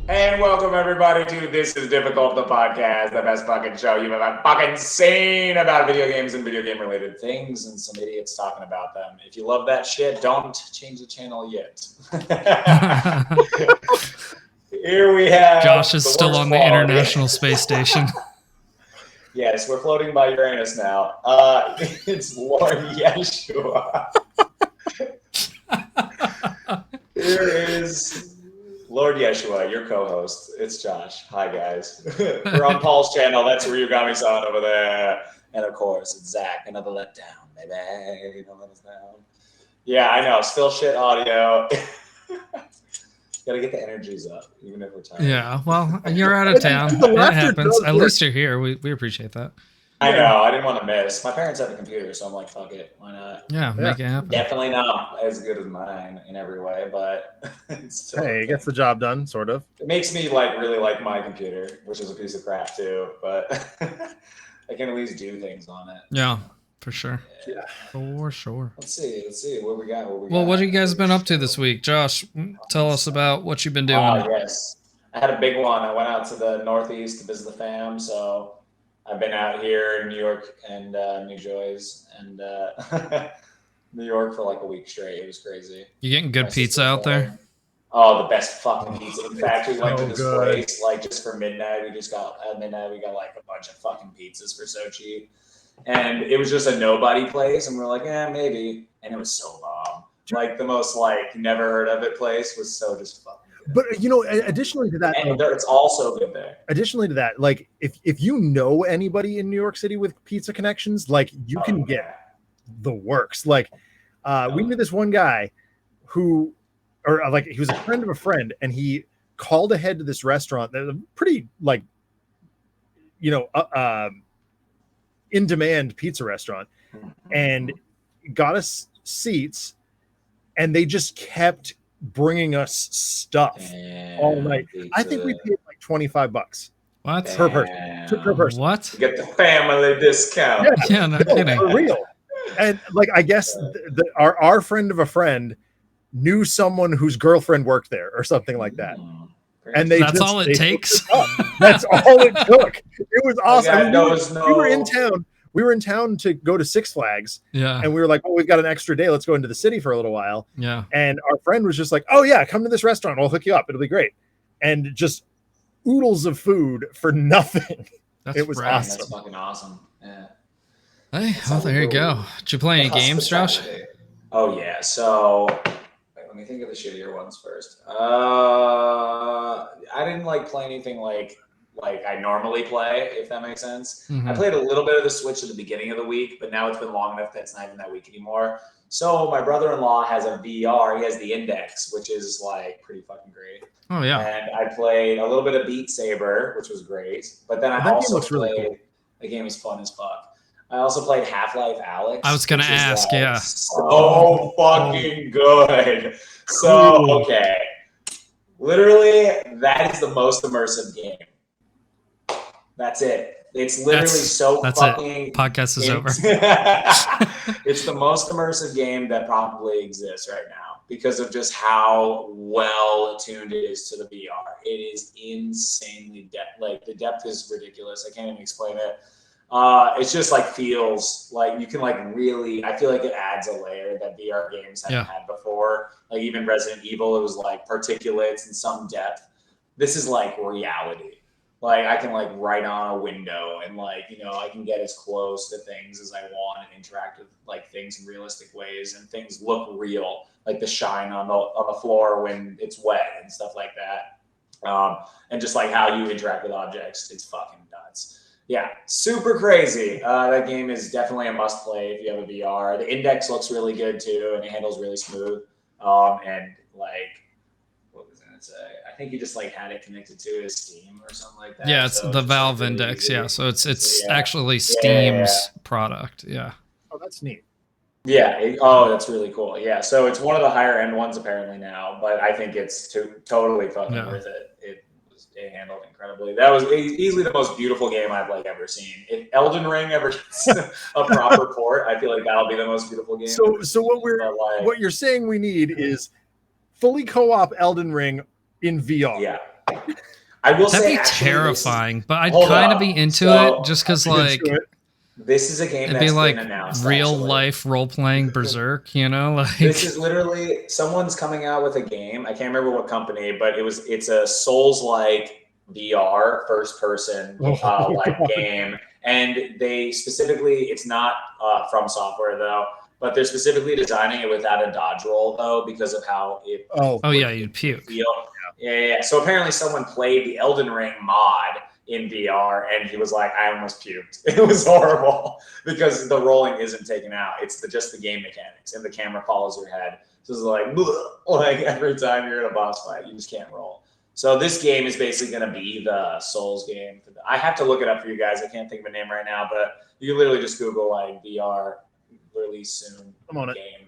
And welcome everybody to This Is Difficult, the podcast, the best fucking show you've ever fucking seen about video games and video game related things and some idiots talking about them. If you love that shit, don't change the channel yet. Here we have Josh is still on the International Space Station. Yes, we're floating by Uranus now. It's Lord Yeshua. Here is Lord Yeshua, your co-host. It's Josh. Hi, guys. We're on Paul's channel. That's where you got me on over there. And of course, it's Zach. Another letdown, baby. Don't let us down. Yeah, I know. Still shit audio. Gotta get the energies up, even if we're tired. Yeah, well, you're out of town. It happens. At least you're here. We appreciate that. I know. I didn't want to miss. My parents have a computer, so I'm like, fuck it. Why not? Yeah, make it happen. Definitely not as good as mine in every way, but it's still it gets the job done, sort of. It makes me really like my computer, which is a piece of crap too, but I can at least do things on it. Yeah, for sure. Yeah. For sure. Let's see what we got. Well, what have you guys been up to this week? Josh, tell us about what you've been doing. Yes. I had a big one. I went out to the Northeast to visit the fam, so I've been out here in New York and New Jersey and New York for like a week straight. It was crazy. You getting good pizza out there? Oh, the best fucking pizza. In fact, we went to this place like just for midnight. We got like a bunch of fucking pizzas for so cheap. And it was just a nobody place. And we were like, maybe. And it was so bomb. Like the most like never heard of it place was so just fucking. But additionally to that, and it's also good there. Additionally to that, like if you know anybody in New York City with pizza connections, like you can get the works. Like we knew this one guy who, or like he was a friend of a friend, and he called ahead to this restaurant that was a pretty like, in demand pizza restaurant, and got us seats, and they just kept bringing us stuff all night. Pizza. I think we paid like $25. What? Per person. What? You get the family discount. Yeah, no kidding. For real. And like, I guess our friend of a friend knew someone whose girlfriend worked there or something like that. And that's all it takes. That's all it took. It was awesome. We were in town. We were in town to go to Six Flags. Yeah. And we were like, well, we've got an extra day. Let's go into the city for a little while. Yeah. And our friend was just like, oh, yeah, come to this restaurant. We'll hook you up. It'll be great. And just oodles of food for nothing. It was awesome. That's fucking awesome. Yeah. Hey, well, there you go. Did you play any games, Josh? Oh, yeah. So let me think of the shittier ones first. I didn't play anything like I normally play, if that makes sense. Mm-hmm. I played a little bit of the Switch at the beginning of the week, but now it's been long enough that it's not even that week anymore. So my brother-in-law has a VR. He has the Index, which is like pretty fucking great. Oh yeah. And I played a little bit of Beat Saber, which was great. But then I also played. Really cool. The game is fun as fuck. I also played Half-Life Alyx. I was gonna ask, yeah. So fucking good. So okay, literally, that is the most immersive game. That's it. It's literally that's fucking. It. Podcast is over. It's the most immersive game that probably exists right now because of just how well tuned it is to the VR. It is insanely depth. Like the depth is ridiculous. I can't even explain it. It's just feels like you can really. I feel like it adds a layer that VR games haven't had before. Like even Resident Evil, it was like particulates and some depth. This is like reality. Like I can write on a window and I can get as close to things as I want and interact with things in realistic ways and things look real, like the shine on the floor when it's wet and stuff like that. And just how you interact with objects, it's fucking nuts. Yeah, super crazy. That game is definitely a must play if you have a VR. The Index looks really good too, and it handles really smooth. And what was I gonna say? I think you just had it connected to his Steam or something like that. Yeah, it's the Valve Index. Yeah, so it's actually Steam's product. Yeah. Oh, that's neat. Yeah. That's really cool. Yeah. So it's one of the higher end ones apparently now, but I think it's totally fucking worth it. It handled incredibly. That was easily the most beautiful game I've ever seen. If Elden Ring ever gets a proper port, I feel like that'll be the most beautiful game. So what you're saying we need is fully co-op Elden Ring in VR. Yeah. I will That'd say be actually, terrifying, but I'd Hold kind of up. be into So, it just because, Into like, it. this is a game it'd that's be like been announced. real actually. life role playing Berserk, you know? Like, This is literally someone's coming out with a game. I can't remember what company, but it's a Souls-like VR first person like game, and they specifically it's not from software though, but they're specifically designing it without a dodge roll though because of how it oh yeah, you'd puke. feel. Yeah. So apparently someone played the Elden Ring mod in VR, and he was like, I almost puked. It was horrible because the rolling isn't taken out. It's just the game mechanics, and the camera follows your head. So it's like every time you're in a boss fight, you just can't roll. So this game is basically going to be the Souls game. I have to look it up for you guys. I can't think of a name right now, but you can literally just Google like VR release soon I'm on it. game.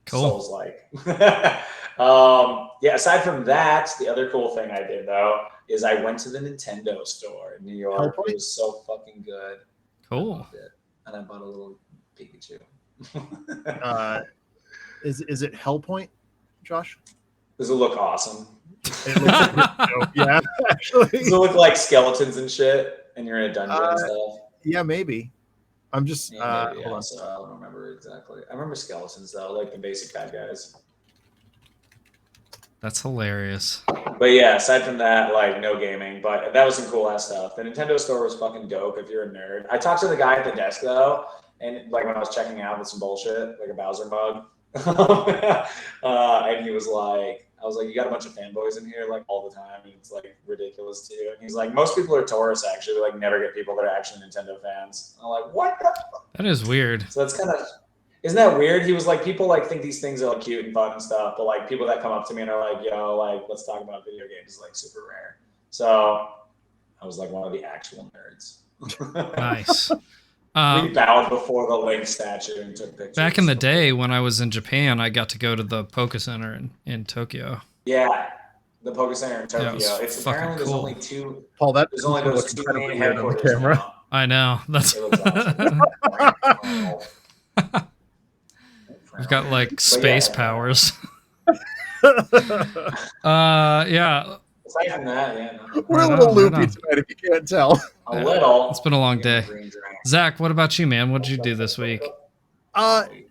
Cool. Souls like. Yeah, aside from that, the other cool thing I did though is I went to the Nintendo store in New York. Hellpoint? It was so fucking good. Cool. I loved it. And I bought a little Pikachu. Is it Hellpoint, Josh? Does it look awesome? It looks yeah, actually. Does it look like skeletons and shit? And you're in a dungeon and stuff? Yeah, maybe. I'm just Yeah, maybe. hold on. Also, I don't remember exactly. I remember skeletons though, like the basic bad guys. That's hilarious. But yeah, aside from that, like no gaming. But that was some cool ass stuff. The Nintendo store was fucking dope if you're a nerd. I talked to the guy at the desk though, and like when I was checking out with some bullshit, like a Bowser mug. And he was like, I was like, you got a bunch of fanboys in here like all the time, and it's like ridiculous too. And he's like, most people are tourists actually, like never get people that are actually Nintendo fans. I'm like, what the fuck? That is weird. So that's kind of, isn't that weird? He was like, people like think these things are like cute and fun and stuff, but like people that come up to me and are like, yo, like let's talk about video games is like super rare. So I was like one of the actual nerds. Nice. We bowed before the Link statue and took pictures. Back in the day when I was in Japan, I got to go to the Poke Center in Tokyo. Yeah, the Poke Center in Tokyo. Yeah, it was it's fucking apparently there's cool. only two. Paul, that There's only those two incredibly main weird on the headquarters camera. now. I know. That's It looks awesome. I've got like But space yeah. powers. Yeah. Aside from that, yeah, no. We're a Right little on, loopy right on. tonight, if you can't tell. A little. It's been a long day. Green drink. Zach, what about you, man? What did you do this week?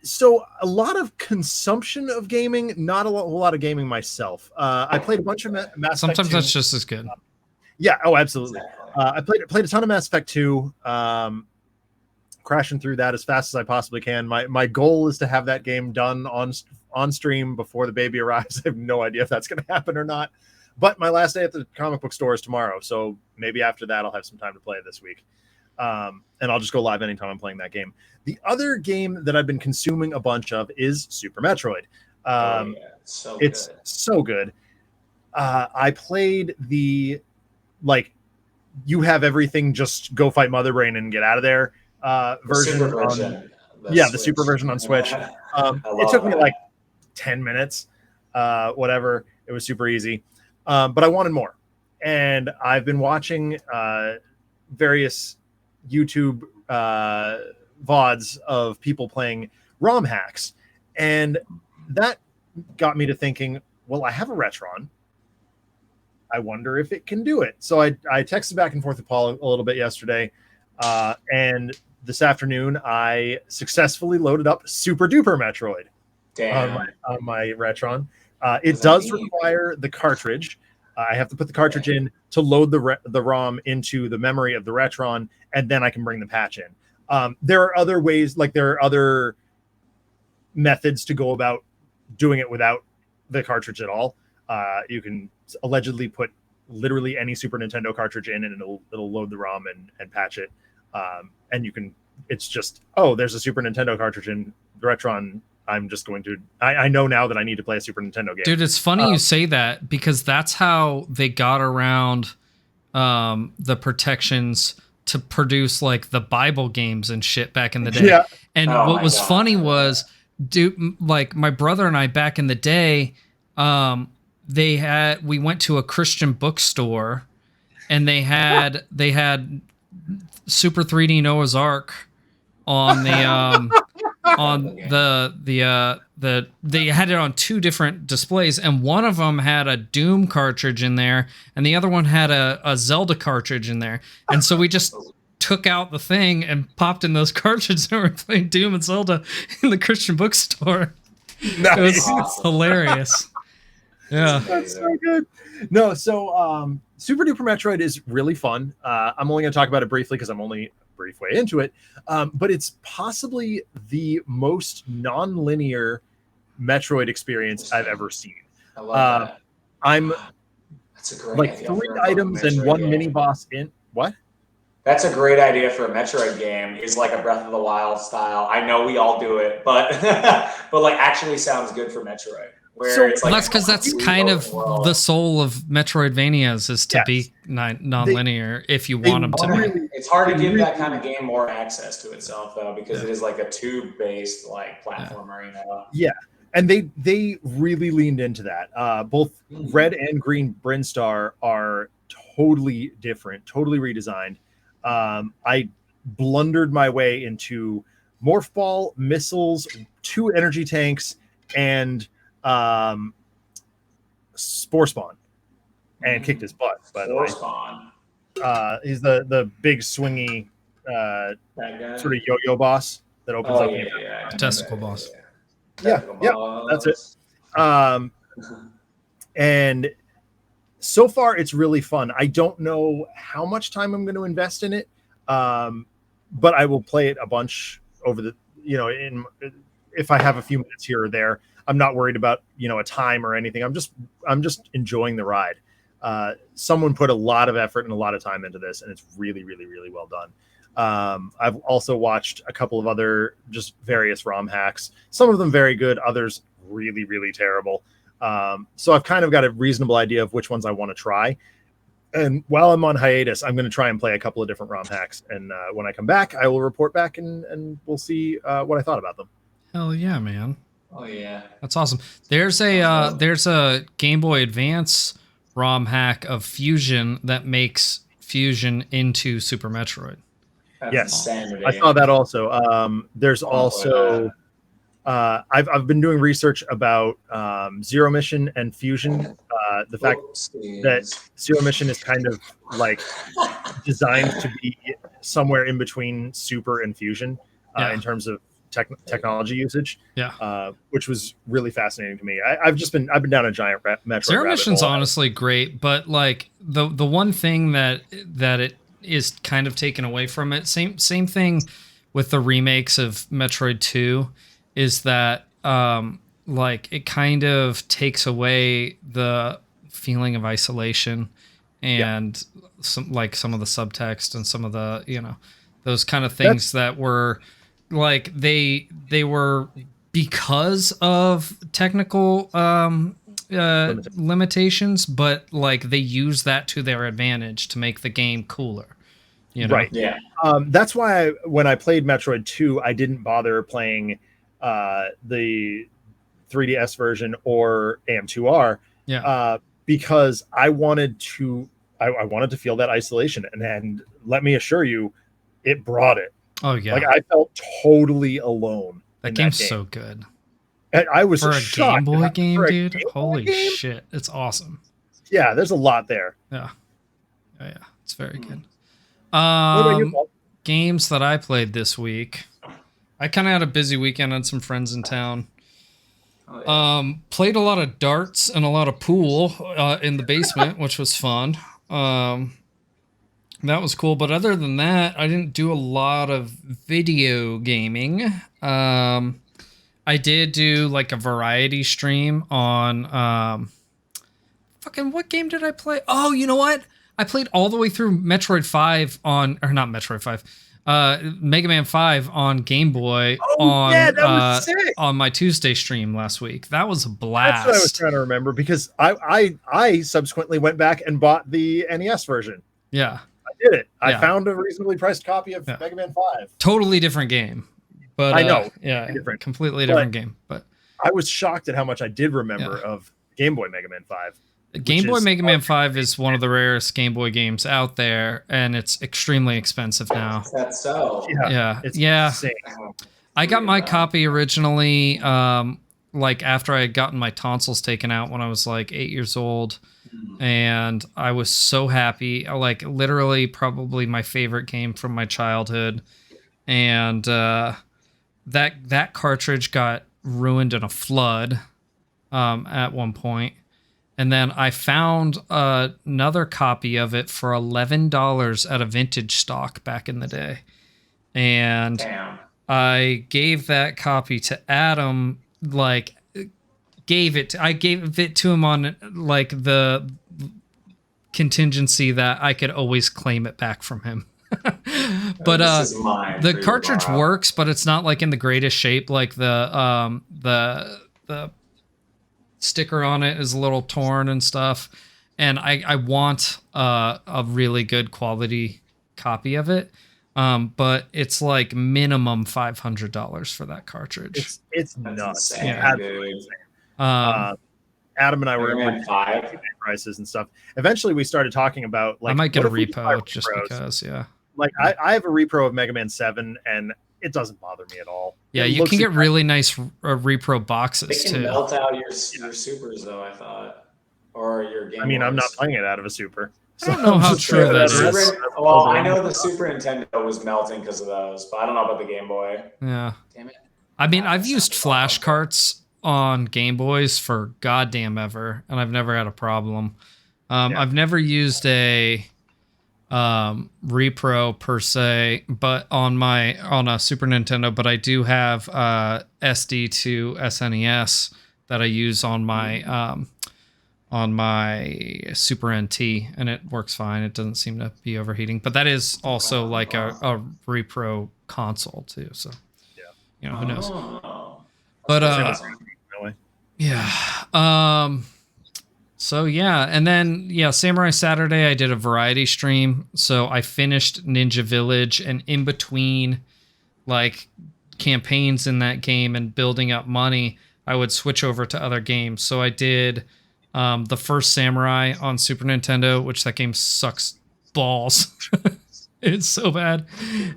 So a lot of consumption of gaming, not a whole lot of gaming myself. I played a bunch of Mass Effect Sometimes 2. that's just as good. Yeah, oh, absolutely. Exactly. I played a ton of Mass Effect 2, crashing through that as fast as I possibly can. My goal is to have that game done on stream before the baby arrives. I have no idea if that's going to happen or not. But my last day at the comic book store is tomorrow, so maybe after that I'll have some time to play this week. And I'll just go live anytime I'm playing that game. The other game that I've been consuming a bunch of is Super Metroid. It's so good. I played the, like, you have everything, just go fight Mother Brain and get out of there version. The super version on Switch. It took me like 10 minutes, whatever. It was super easy. But I wanted more. And I've been watching various YouTube VODs of people playing ROM hacks. And that got me to thinking, well, I have a Retron. I wonder if it can do it. So I texted back and forth with Paul a little bit yesterday. And this afternoon, I successfully loaded up Super Duper Metroid on my Retron. It does require the cartridge. I have to put the cartridge in to load the ROM into the memory of the Retron, and then I can bring the patch in. There are other ways, like there are other methods to go about doing it without the cartridge at all. You can allegedly put literally any Super Nintendo cartridge in, and it'll load the ROM and patch it. And you can, it's just, oh, there's a Super Nintendo cartridge in the Retron. I'm just going to, I know now that I need to play a Super Nintendo game. Dude, it's funny you say that, because that's how they got around the protections to produce like the Bible games and shit back in the day. Yeah. And what was funny was, dude, like my brother and I back in the day, we went to a Christian bookstore, and they had Super 3D Noah's Ark on the on they had it on two different displays, and one of them had a Doom cartridge in there, and the other one had a Zelda cartridge in there. And so we just took out the thing and popped in those cartridges, and we were playing Doom and Zelda in the Christian bookstore. Nice. It was hilarious. Yeah, that's so good. No, so Super Duper Metroid is really fun. I'm only going to talk about it briefly because I'm only a brief way into it. But it's possibly the most non-linear Metroid experience I've ever seen. I love that. I'm That's a great like idea 3 for a items and Metroid 1 game. mini boss in what? That's a great idea for a Metroid game. Is like a Breath of the Wild style. I know we all do it, but but like actually sounds good for Metroid. Where So- it's like well, that's because that's kind of the soul of Metroidvanias is to be non-linear if you want them to be. It's hard to give that kind of game more access to itself though, because it is like a tube-based like platformer, you know. Yeah, and they really leaned into that. Both Red and Green Brinstar are totally different, totally redesigned. I blundered my way into Morph Ball, missiles, 2 energy tanks, and Spore Spawn, and kicked his butt. By the way, Spawn. He's the big swingy sort of yo-yo boss that opens up. Testicle boss. Yeah, that's it. And so far it's really fun. I don't know how much time I'm going to invest in it, but I will play it a bunch over the, if I have a few minutes here or there. I'm not worried about, a time or anything. I'm just enjoying the ride. Someone put a lot of effort and a lot of time into this, and it's really, really, really well done. I've also watched a couple of other just various ROM hacks. Some of them very good, others really, really terrible. So I've kind of got a reasonable idea of which ones I want to try. And while I'm on hiatus, I'm going to try and play a couple of different ROM hacks. And when I come back, I will report back and we'll see what I thought about them. Hell yeah, man. Oh yeah, that's awesome. There's a Game Boy Advance ROM hack of Fusion that makes Fusion into Super Metroid. That's yes, insanity. I saw that also. There's also I've been doing research about Zero Mission and Fusion. The fact that Zero Mission is kind of like designed to be somewhere in between Super and Fusion in terms of technology usage, which was really fascinating to me. I've been down a giant Metroid. Zero Mission's honestly great, but like the one thing that it is kind of taken away from it, same thing with the remakes of Metroid 2, is that like it kind of takes away the feeling of isolation and some of the subtext and some of the those kind of things that were like they were because of technical limitations, but like they use that to their advantage to make the game cooler. Right. Yeah. That's why when I played Metroid 2, I didn't bother playing the 3DS version or AM2R. Because I wanted to feel that isolation, and let me assure you, it brought it. Oh yeah, like I felt totally alone. That game's so good. And I was for a shocked. Game Boy game, dude. Holy shit, it's awesome. Yeah, there's a lot there. Yeah, it's very good. What about you, Paul? Games that I played this week. I kind of had a busy weekend. I had some friends in town. Played a lot of darts and a lot of pool in the basement, which was fun. That was cool. But other than that, I didn't do a lot of video gaming. I did do like a variety stream on what game did I play? Oh, you know what? I played all the way through Metroid 5 not Metroid 5. Mega Man 5 on Game Boy on my Tuesday stream last week. That was a blast. That's what I was trying to remember, because I subsequently went back and bought the NES version. Yeah. I did it. I found a reasonably priced copy of Mega Man 5. Totally different game. But I know. Completely different game. But I was shocked at how much I did remember of Game Boy Mega Man 5. Game Boy Mega Man 5 is one of the rarest Game Boy games out there, and it's extremely expensive now. That's so. Yeah. It's insane. I got Three my of them. copy originally, like after I had gotten my tonsils taken out when I was like 8 years old. And I was so happy. Like literally probably my favorite game from my childhood. And that cartridge got ruined in a flood at one point. And then I found another copy of it for $11 at a vintage stock back in the day. And Damn. I gave that copy to Adam, like I gave it to him on like the contingency that I could always claim it back from him. But This is mine the for you cartridge tomorrow. works, but it's not like in the greatest shape. Like the sticker on it is a little torn and stuff. And I want a really good quality copy of it. But it's like minimum $500 for that cartridge. It's That's nuts. insane, Yeah, absolutely dude. insane. Adam and I were Mega Man 5. eBay prices and stuff. Eventually, we started talking about like I might get a what if we could buy repo just repros? because, yeah. Like I have a repro of Mega Man 7, and it doesn't bother me at all. Yeah, It you looks can get exactly- really nice repro They boxes can too. melt out your supers, though, I thought. Or your Game I mean, I'm not Boys. playing it out of a super. I don't know how just true saying that the is. rest- Well, I know the Super Nintendo was melting because of those, but I don't know about the Game Boy. Yeah. Damn it. I mean, Ah, I've that used sounds flash awful. carts on Game Boys for goddamn ever, and I've never had a problem. Yeah. I've never used a repro per se, but on a Super Nintendo, but I do have SD to SNES that I use on my Super NT, and it works fine. It doesn't seem to be overheating, but that is also like a repro console too. So who knows? Oh. But That's Really. yeah. So yeah, and then Samurai Saturday I did a variety stream. So I finished Ninja Village, and in between like campaigns in that game and building up money, I would switch over to other games. So I did the first Samurai on Super Nintendo, which that game sucks balls. It's so bad.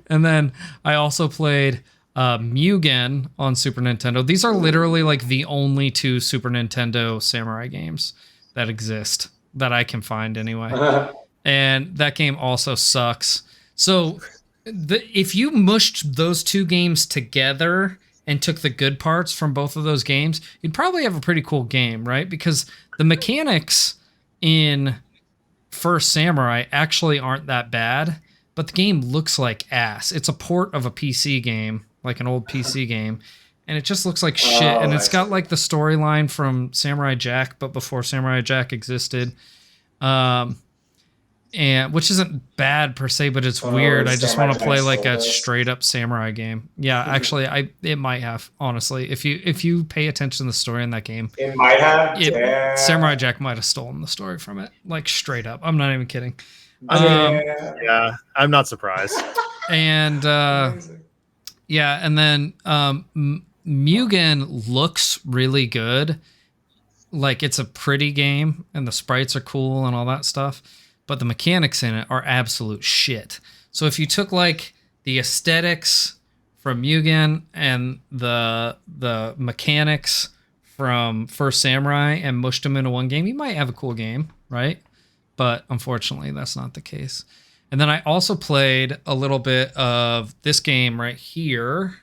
And then I also played Mugen on Super Nintendo. These are literally like the only two Super Nintendo Samurai games that exist that I can find anyway. And that game also sucks. So if you mushed those two games together and took the good parts from both of those games, you'd probably have a pretty cool game, right? Because the mechanics in First Samurai actually aren't that bad, but the game looks like ass. It's a port of a PC game, like an old PC game, and it just looks like shit. And it's got like the storyline from Samurai Jack, but before Samurai Jack existed. And which isn't bad per se, but it's weird. I just want to play like a straight up samurai game. Yeah, actually, it might have, honestly. If you pay attention to the story in that game, it might have. Samurai Jack might have stolen the story from it, like straight up. I'm not even kidding. Yeah, I'm not surprised. And yeah, and then Mugen looks really good. Like it's a pretty game, and the sprites are cool and all that stuff. But the mechanics in it are absolute shit. So if you took like the aesthetics from Mugen and the mechanics from First Samurai and mushed them into one game, you might have a cool game, right? But unfortunately, that's not the case. And then I also played a little bit of this game right here,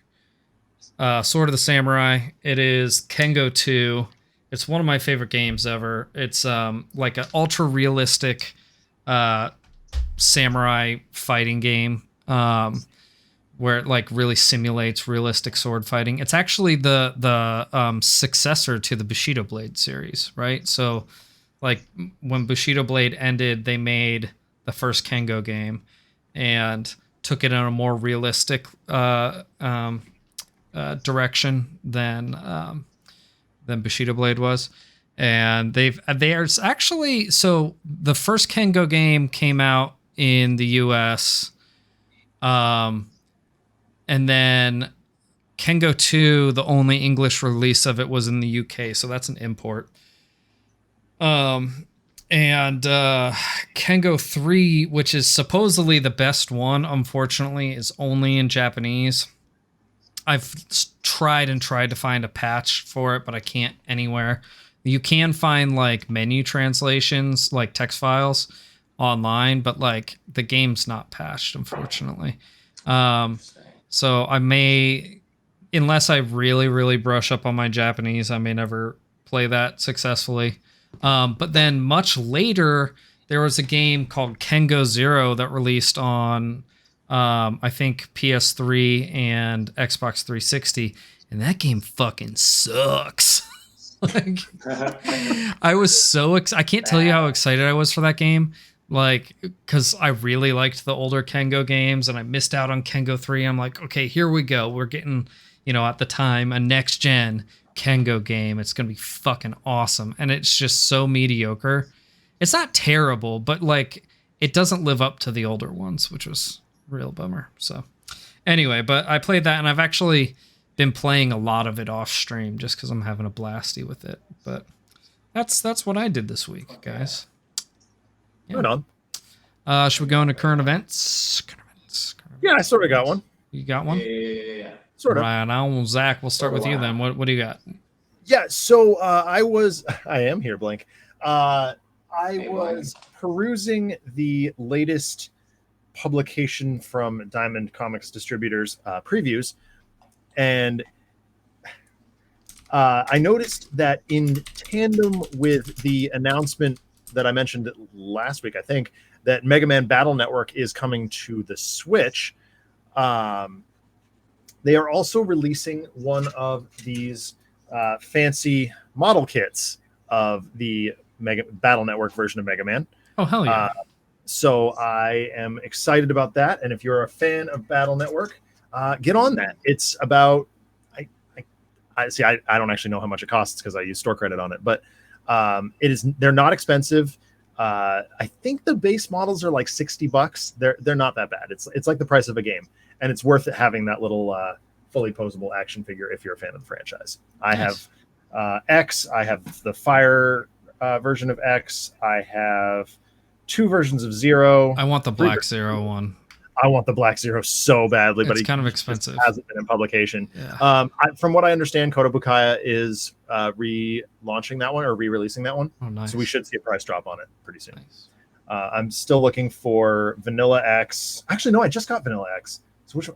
Sword of the Samurai. It is Kengo 2. It's one of my favorite games ever. It's like an ultra realistic samurai fighting game where it like really simulates realistic sword fighting. It's actually the successor to the Bushido Blade series, right? So like when Bushido Blade ended, they made the first Kengo game and took it in a more realistic direction than Bushido Blade was. And there's actually, so the first Kengo game came out in the US, and then Kengo 2, the only English release of it was in the UK, so that's an import. And Kengo 3, which is supposedly the best one, unfortunately is only in Japanese. tried to find a patch for it, but I can't anywhere. You can find like menu translations, like text files online, but like the game's not patched, unfortunately. So I may, unless I really, really brush up on my Japanese, I may never play that successfully. But then much later, there was a game called Kengo Zero that released on, I think, PS3 and Xbox 360, and that game fucking sucks. Like, I was so I can't tell you how excited I was for that game. Like, because I really liked the older Kengo games, and I missed out on Kengo 3. I'm like, okay, here we go. We're getting, at the time, a next gen Kengo game. It's gonna be fucking awesome, and it's just so mediocre. It's not terrible, but like, it doesn't live up to the older ones, which was a real bummer. So, anyway, but I played that, and I've actually been playing a lot of it off stream just because I'm having a blasty with it. But that's what I did this week, guys. Yeah. Right on. Should we go into current events? Yeah, I sort of got one. You got one? Yeah. Sort of. Right on, Zach. We'll start with you then. What do you got? Yeah, so I am here, Blink. I was perusing the latest publication from Diamond Comics Distributors previews, and I noticed that in tandem with the announcement that I mentioned last week, I think, that Mega Man Battle Network is coming to the Switch, they are also releasing one of these fancy model kits of the Battle Network version of Mega Man. Oh, hell yeah. So I am excited about that. And if you're a fan of Battle Network, get on that. It's about, I see, I don't actually know how much it costs because I use store credit on it, but they're not expensive. I think the base models are like $60. They're not that bad. It's like the price of a game, and it's worth it having that little fully posable action figure if you're a fan of the franchise. I have X. I have the Fire version of X. I have 2 versions of Zero. I want the Black Zero one. I want the Black Zero so badly, but it's kind of expensive. Hasn't been in publication. Yeah. From what I understand, Kodabukaya is relaunching that one or re-releasing that one. Oh, nice. So we should see a price drop on it pretty soon. Nice. I'm still looking for Vanilla X. Actually, no, I just got Vanilla X. So which?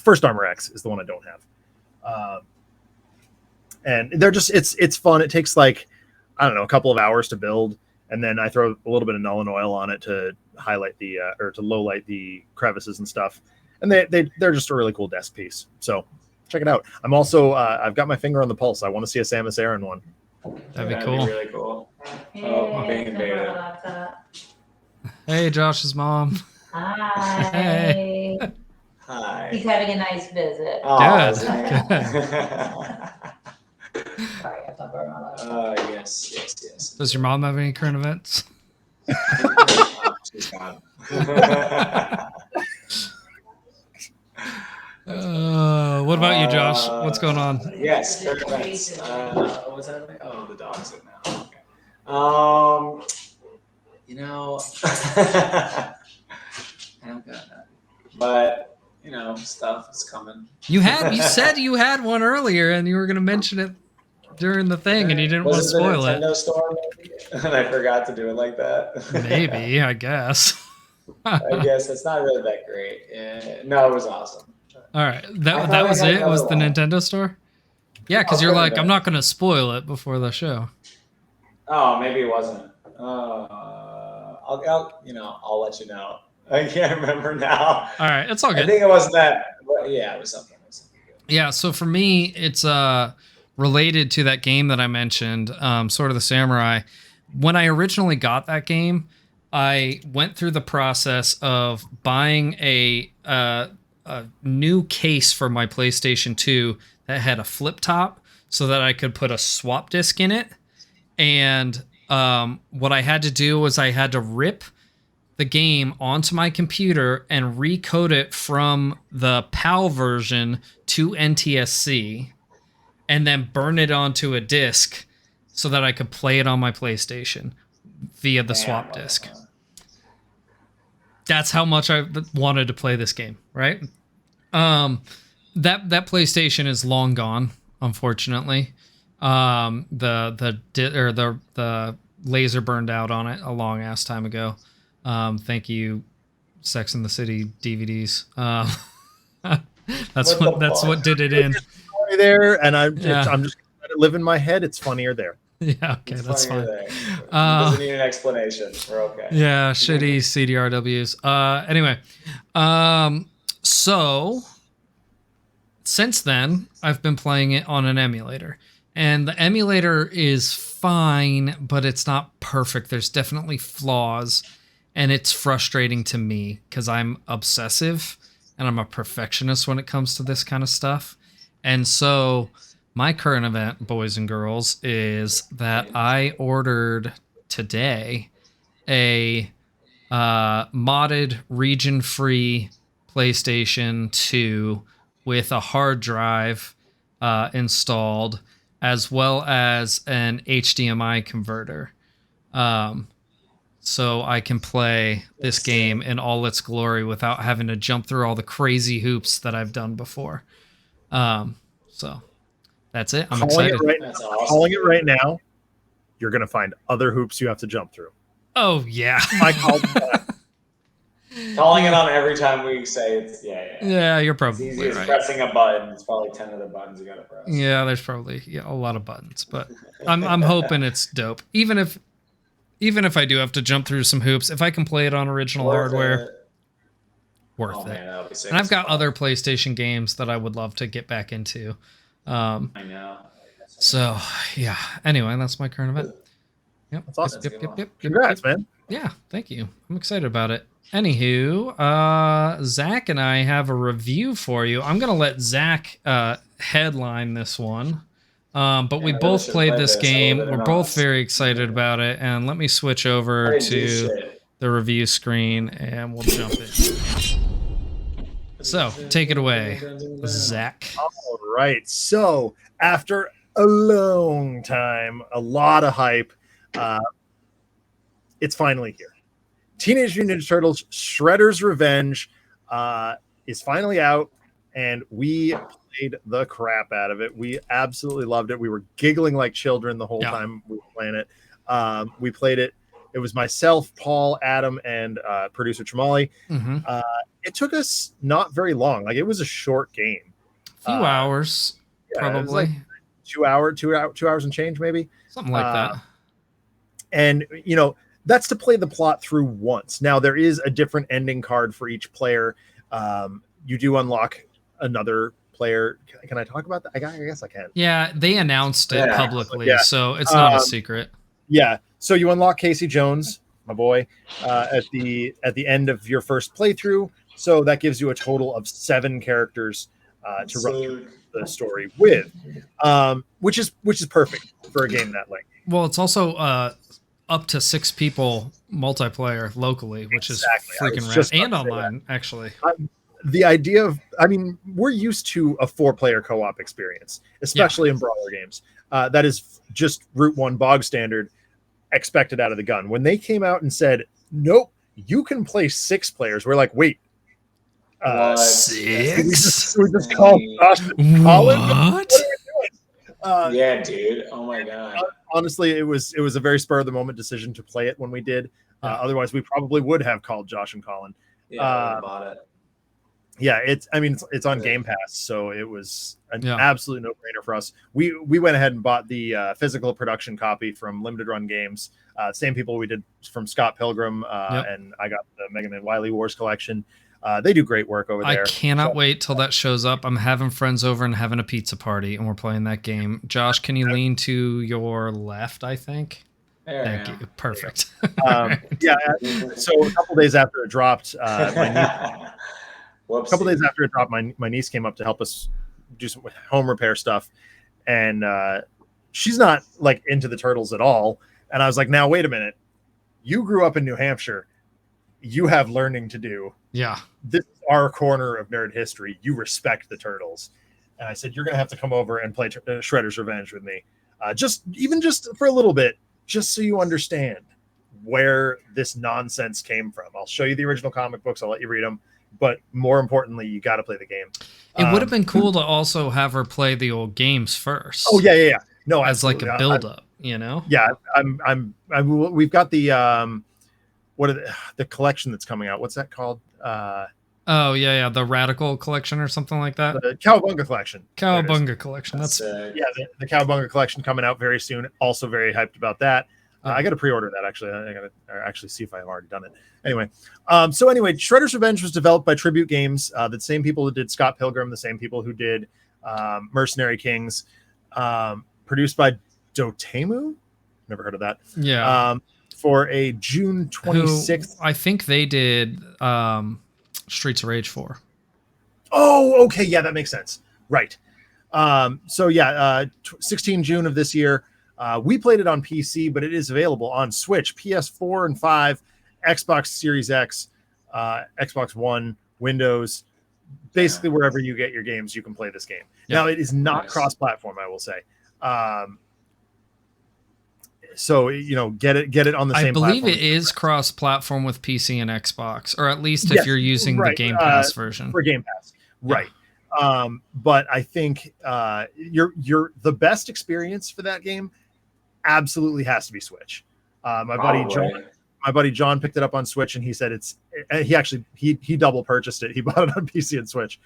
First Armor X is the one I don't have. And they're just it's fun. It takes like, I don't know, a couple of hours to build, and then I throw a little bit of Nuln Oil on it to highlight the or to low light the crevices and stuff, and they're just a really cool desk piece. So check it out. I'm also I've got my finger on the pulse. I want to see a Samus Aran one. That'd be cool. Really cool. Oh, being beta. Hey, Josh's mom. Hi. Hey. Hi. He's having a nice visit. Oh, Sorry, I thought we were not allowed. Yes. Does your mom have any current events? She's gone. What about you, Josh? What's going on? Yes, current events. What was that? Oh, the dog's in now. Okay. I don't got that. But stuff is coming. You said you had one earlier, and you were going to mention it during the thing, and you didn't want to spoil it. Nintendo Store, maybe? And I forgot to do it like that. Maybe, I guess. I guess it's not really that great. No, it was awesome. All right, that was it. Was the Nintendo Store? Yeah, because you're like, I'm not going to spoil it before the show. Oh, maybe it wasn't. I'll let you know. I can't remember now. All right, it's all good. I think it wasn't that. But yeah, it was something. Good. Yeah, so for me, it's related to that game that I mentioned, Sword of the Samurai. When I originally got that game, I went through the process of buying a new case for my PlayStation 2 that had a flip top so that I could put a swap disc in it. And what I had to do was I had to rip the game onto my computer and recode it from the PAL version to NTSC and then burn it onto a disc so that I could play it on my PlayStation via the swap disc. That's how much I wanted to play this game, right? that PlayStation is long gone, unfortunately. The laser burned out on it a long ass time ago. Thank you, Sex and the City DVDs. That's what did it in. Funny there, and I'm Yeah. just gonna let it live in my head. It's funnier there. Yeah, okay, that's fine. Doesn't need an explanation. We're okay. Yeah, shitty CDRWs. Anyway, so since then, I've been playing it on an emulator. And the emulator is fine, but it's not perfect. There's definitely flaws. And it's frustrating to me because I'm obsessive and I'm a perfectionist when it comes to this kind of stuff. And so my current event, boys and girls, is that I ordered today a modded region-free PlayStation 2 with a hard drive installed, as well as an HDMI converter. So I can play this game in all its glory without having to jump through all the crazy hoops that I've done before. So that's it. I'm excited. Calling it right now. You're going to find other hoops you have to jump through. Oh, yeah. I called that. Calling it on every time we say it's Yeah, you're probably it's easy as right. pressing a button. It's probably 10 other buttons you gotta press. Yeah, there's probably a lot of buttons, but I'm hoping it's dope. Even if I do have to jump through some hoops, if I can play it on original hardware, worth it. Man, that'll be sick. And I've got other PlayStation games that I would love to get back into. I know. So yeah. Anyway, that's my current event. Yep. That's awesome. Yep. Congrats, man. Yeah, thank you. I'm excited about it. Anywho, Zach and I have a review for you. I'm gonna let Zach headline this one. But we both played this game. We're both very excited about it. And let me switch over to the review screen and we'll jump in. So, take it away, Zach. All right. So, after a long time, a lot of hype, it's finally here. Teenage Mutant Ninja Turtles Shredder's Revenge is finally out, and we played the crap out of it. We absolutely loved it. We were giggling like children the whole time we were playing it. We played it. It was myself, Paul, Adam, and producer Chamali. Mm-hmm. It took us not very long. Like, it was a short game. A few hours, probably. Like 2 hours and change, maybe. Something like that. And, you know, that's to play the plot through once. Now, there is a different ending card for each player. You do unlock another player. Can I talk about that? I guess I can. Yeah, they announced it publicly, so it's not a secret. Yeah, so you unlock Casey Jones, my boy, at the end of your first playthrough. So that gives you a total of 7 characters to run the story with, which is perfect for a game that length. Well, it's also up to 6 people multiplayer locally, which is freaking rad, and online, actually. The idea of, we're used to a 4-player co-op experience, especially in brawler games. That is just Route 1 bog standard, expected out of the gun. When they came out and said, nope, you can play 6 players, we're like, wait. 6? We just called Josh and Colin? What? Yeah, dude. Oh my god. Honestly, it was a very spur of the moment decision to play it when we did. Otherwise, we probably would have called Josh and Colin. Yeah, I bought it. Yeah, it's on Game Pass, so it was an absolute no-brainer for us. We went ahead and bought the physical production copy from Limited Run Games. Same people we did from Scott Pilgrim, and I got the Mega Man Wily Wars collection. They do great work over there. I cannot wait till that shows up. I'm having friends over and having a pizza party, and we're playing that game. Josh, can you lean to your left, I think? Thank you. Perfect. Yeah, so a couple days after it dropped, my niece came up to help us do some home repair stuff, and she's not like into the Turtles at all. And I was like, now wait a minute, you grew up in New Hampshire, you have learning to do. Yeah, this is our corner of nerd history. You respect the Turtles, and I said you're gonna have to come over and play Shredder's Revenge with me, just for a little bit, just so you understand where this nonsense came from. I'll show you the original comic books. I'll let you read them. but more importantly, you got to play the game. It would have been cool to also have her play the old games first. Oh yeah. No, as absolutely. like a build up, you know? Yeah, we've got the what are the collection that's coming out? What's that called? Oh yeah, the Radical collection or something like that. The Cowabunga collection. Cowabunga collection. That's yeah, the Cowabunga collection coming out very soon. Also very hyped about that. I got to pre-order that actually. I got to actually see if I've already done it. Anyway, Shredder's Revenge was developed by Tribute Games, the same people who did Scott Pilgrim, the same people who did Mercenary Kings, produced by Dotemu. Never heard of that. Yeah. For a June 26th. I think they did Streets of Rage 4. Oh, okay. Yeah, that makes sense. Right. 16 June of this year. We played it on PC, but it is available on Switch, PS4 and 5, Xbox Series X, Xbox One, Windows. Basically, wherever you get your games, you can play this game. Now, it is not cross-platform, I will say. So get it on the same platform. I believe it is cross-platform with PC and Xbox, or at least if you're using the Game Pass version. For Game Pass, right? But I think you're the best experience for that game absolutely has to be Switch. My buddy John picked it up on Switch, and he said he double purchased it. He bought it on PC and Switch,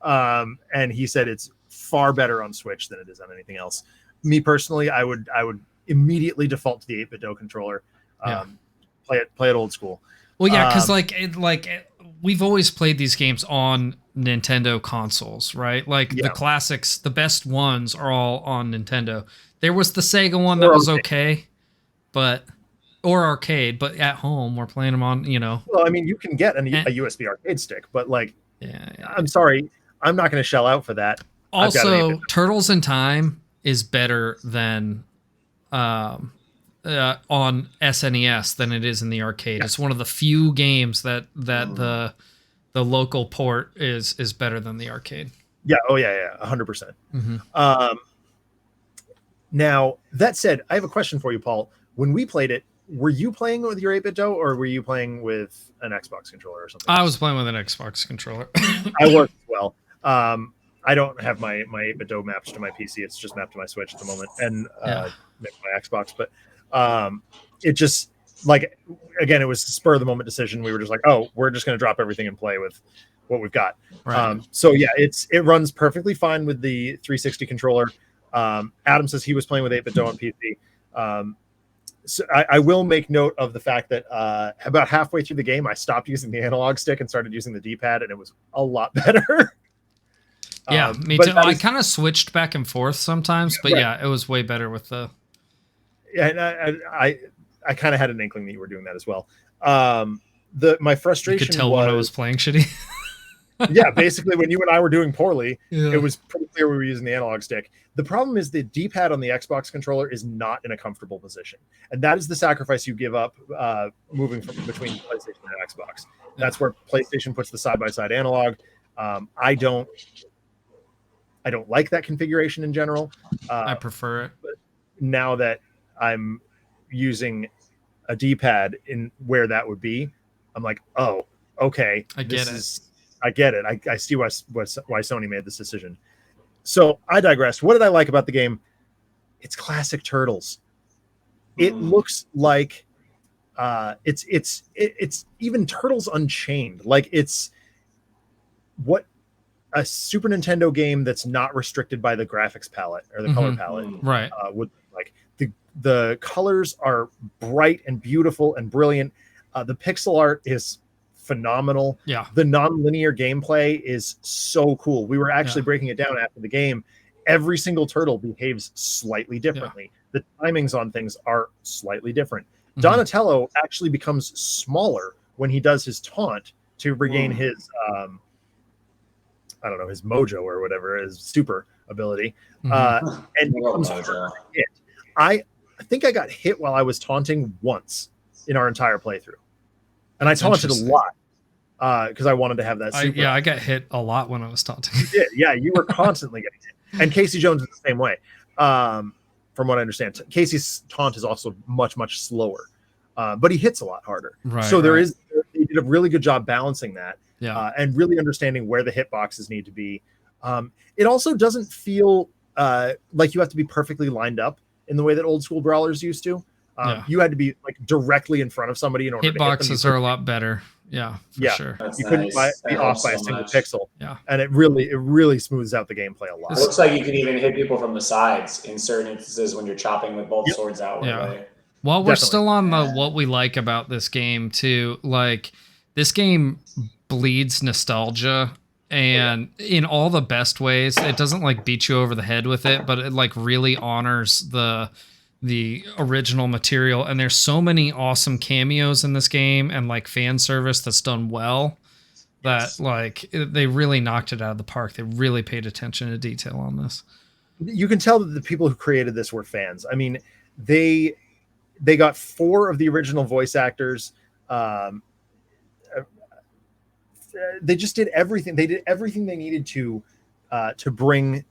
and he said it's far better on Switch than it is on anything else. Me personally, I would immediately default to the 8-bit controller. Play it old school. Well, yeah, because we've always played these games on Nintendo consoles, right? The classics, the best ones are all on Nintendo. There was the Sega one that was okay, or arcade, but at home we're playing them on, Well, I mean, you can get a USB arcade stick, but I'm sorry, I'm not going to shell out for that. Also, Turtles in Time is better than on SNES than it is in the arcade. Yeah. It's one of the few games that the local port is better than the arcade. Yeah. Oh yeah. 100%. Mm-hmm. Now that said, I have a question for you, Paul. When we played it, were you playing with your 8-bit or were you playing with an Xbox controller or something? I was playing with an Xbox controller. I worked as well. I don't have my 8-bit mapped to my PC. It's just mapped to my Switch at the moment, and my Xbox. But it just again, it was a spur of the moment decision. We were just like, oh, we're just going to drop everything and play with what we've got. Right. So yeah, it runs perfectly fine with the 360 controller. Adam says he was playing with 8-bit on PC. So I will make note of the fact that about halfway through the game, I stopped using the analog stick and started using the D-pad, and it was a lot better. Yeah, me too. I kind of switched back and forth sometimes, but it was way better with the. Yeah, and I kind of had an inkling that you were doing that as well. My frustration. You could tell when I was playing shitty. Yeah, basically, when you and I were doing poorly, it was pretty clear we were using the analog stick. The problem is the D-pad on the Xbox controller is not in a comfortable position, and that is the sacrifice you give up moving between PlayStation and Xbox. That's where PlayStation puts the side-by-side analog. I don't like that configuration in general. I prefer it. But now that I'm using a D-pad in where that would be, I'm like, oh, okay. I get it. I get it. I see why Sony made this decision. So I digress. What did I like about the game? It's classic Turtles. It looks like it's even Turtles Unchained. It's what a Super Nintendo game that's not restricted by the graphics palette or the color palette, right? Would like the colors are bright and beautiful and brilliant. The pixel art is phenomenal. Yeah, the non-linear gameplay is so cool. We were actually breaking it down after the game. Every single turtle behaves slightly differently. The timings on things are slightly different. Donatello actually becomes smaller when he does his taunt to regain his his mojo or whatever, his super ability. And becomes hit. I think I got hit while I was taunting once in our entire playthrough. And I taunted a lot because I wanted to have that super. I got hit a lot when I was taunting. You did. Yeah, you were constantly getting hit. And Casey Jones is the same way. From what I understand, Casey's taunt is also much, much slower. But he hits a lot harder. Right, so they did a really good job balancing that. and really understanding where the hitboxes need to be. It also doesn't feel like you have to be perfectly lined up in the way that old school brawlers used to. You had to be like directly in front of somebody in order to hit them. Hitboxes are a lot better. Yeah, for sure. You couldn't be off by a single pixel. Yeah. And it really smooths out the gameplay a lot. It looks like you can even hit people from the sides in certain instances when you're chopping with both swords outward. Yeah. Right? While we're still on the what we like about this game too, like this game bleeds nostalgia and in all the best ways. It doesn't like beat you over the head with it, but it like really honors the original material. And there's so many awesome cameos in this game and like fan service that's done well that like they really knocked it out of the park. They really paid attention to detail on this. You can tell that the people who created this were fans. I mean, they got 4 of the original voice actors. They just did everything. They did everything they needed to bring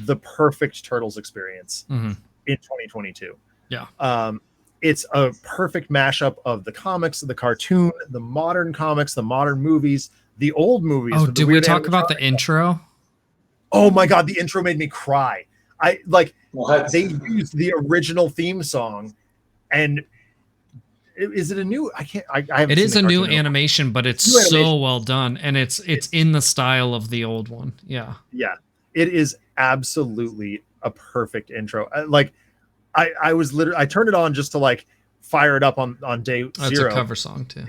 the perfect Turtles experience in 2022. Yeah. It's a perfect mashup of the comics, the cartoon, the modern comics, the modern movies, the old movies. Oh, did we talk about the intro? Oh my God, the intro made me cry. They used the original theme song, and is it a new? I haven't. It is a new animation, but it's so well done, and it's in the style of the old one. Yeah. Yeah, it is absolutely a perfect intro. I was literally, I turned it on just to like fire it up on day 0. It's a cover song too.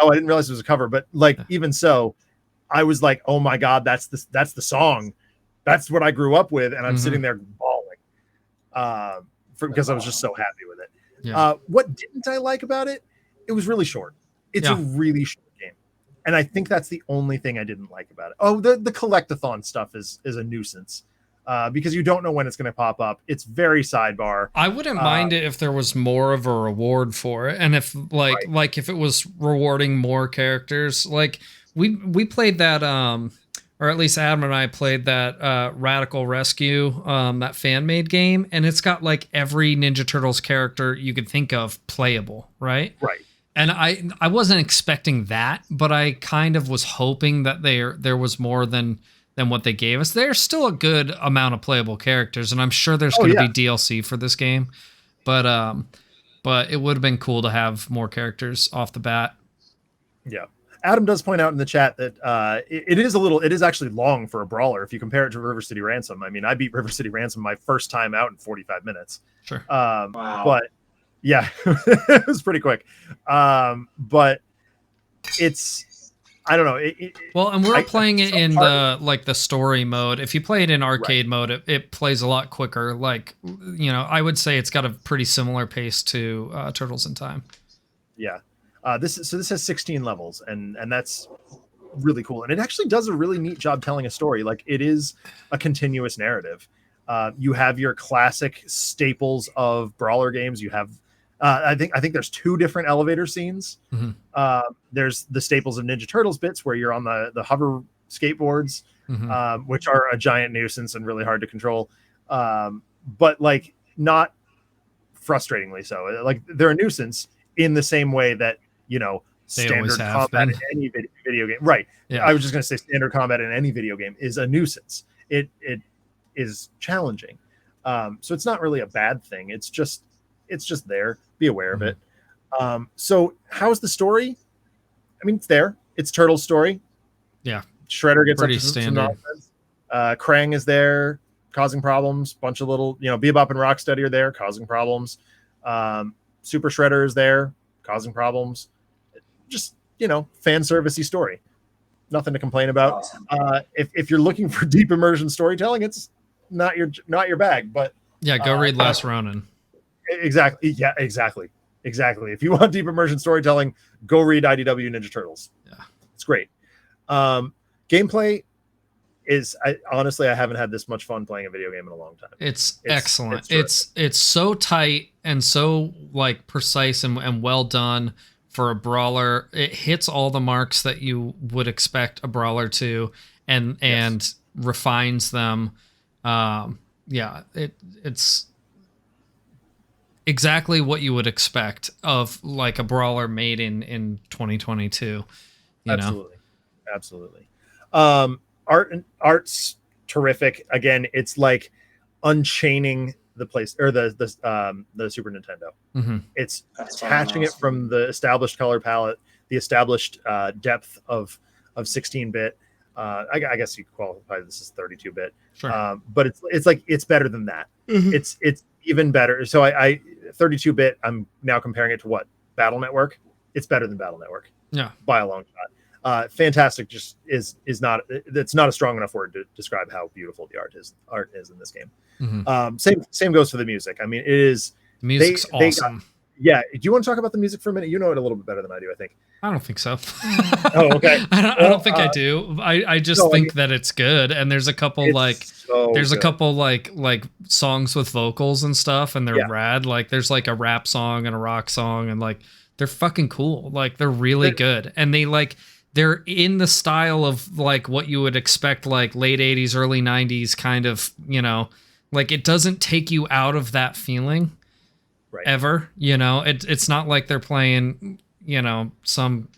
I didn't realize it was a cover, but like even so, I was like, oh my God, that's the song. That's what I grew up with, and I'm sitting there bawling because I was just so happy with it. Yeah. What didn't I like about it? It was really short. It's a really short game, and I think that's the only thing I didn't like about it. Oh, the collectathon stuff is a nuisance. Because you don't know when it's going to pop up. It's very sidebar. I wouldn't mind it if there was more of a reward for it, and if like if it was rewarding more characters. Like we played that, or at least Adam and I played that Radical Rescue, that fan made game, and it's got like every Ninja Turtles character you could think of playable, right? Right. And I wasn't expecting that, but I kind of was hoping that there was more than what they gave us. There's still a good amount of playable characters, and I'm sure there's going to be DLC for this game. But it would have been cool to have more characters off the bat. Yeah. Adam does point out in the chat that it is actually long for a brawler if you compare it to River City Ransom. I mean, I beat River City Ransom my first time out in 45 minutes. Sure. Wow. But yeah, it was pretty quick. But it's, I don't know. Well, and we're playing it in the story mode. If you play it in arcade mode, it plays a lot quicker. Like, I would say it's got a pretty similar pace to Turtles in Time. Yeah. This has 16 levels, and that's really cool. And it actually does a really neat job telling a story. Like, it is a continuous narrative. You have your classic staples of brawler games. You have I think there's 2 different elevator scenes. There's the staples of Ninja Turtles bits where you're on the hover skateboards, which are a giant nuisance and really hard to control. But like not frustratingly so. Like they're a nuisance in the same way that, standard combat in any video game. Right. Yeah. I was just going to say standard combat in any video game is a nuisance. It is challenging. So it's not really a bad thing. It's just there. Be aware of it. So how's the story? I mean, it's there. It's Turtle's story. Yeah. Shredder gets pretty up to standard. some nonsense. Krang is there causing problems. Bunch of little, Bebop and Rocksteady are there causing problems. Super Shredder is there causing problems. Just, fan servicey story. Nothing to complain about. Awesome. If you're looking for deep immersion storytelling, it's not your bag, but yeah, go read Last Ronin. Exactly. Yeah, exactly. If you want deep immersion storytelling, go read IDW Ninja Turtles. Yeah. It's great. Gameplay is, honestly, I haven't had this much fun playing a video game in a long time. It's excellent. It's so tight and so like precise and well done for a brawler. It hits all the marks that you would expect a brawler to, and refines them. It's exactly what you would expect of like a brawler made in 2022. Absolutely. Absolutely. Art's terrific. Again, it's like unchaining the place or the Super Nintendo. Mm-hmm. It's That's detaching it from the established color palette, the established depth of 16-bit. I guess you could qualify this as 32-bit. Sure. But it's like it's better than that. Mm-hmm. It's even better. So I 32-bit. I'm now comparing it to what Battle Network. It's better than Battle Network. Yeah, by a long shot. Fantastic just is not, it's not a strong enough word to describe how beautiful the art is in this game. Mm-hmm. Same goes for the music. I mean, it is, the music's awesome. Yeah. Do you want to talk about the music for a minute? You know it a little bit better than I do, I think. I don't think so. Oh, okay. I don't think I do. I just think that it's good. And there's a couple a couple like songs with vocals and stuff, and they're rad. Like there's like a rap song and a rock song, and like they're fucking cool. Like they're really good. And they're in the style of like what you would expect, like late 80s, early 90s kind of, like it doesn't take you out of that feeling ever. It's not like they're playing, some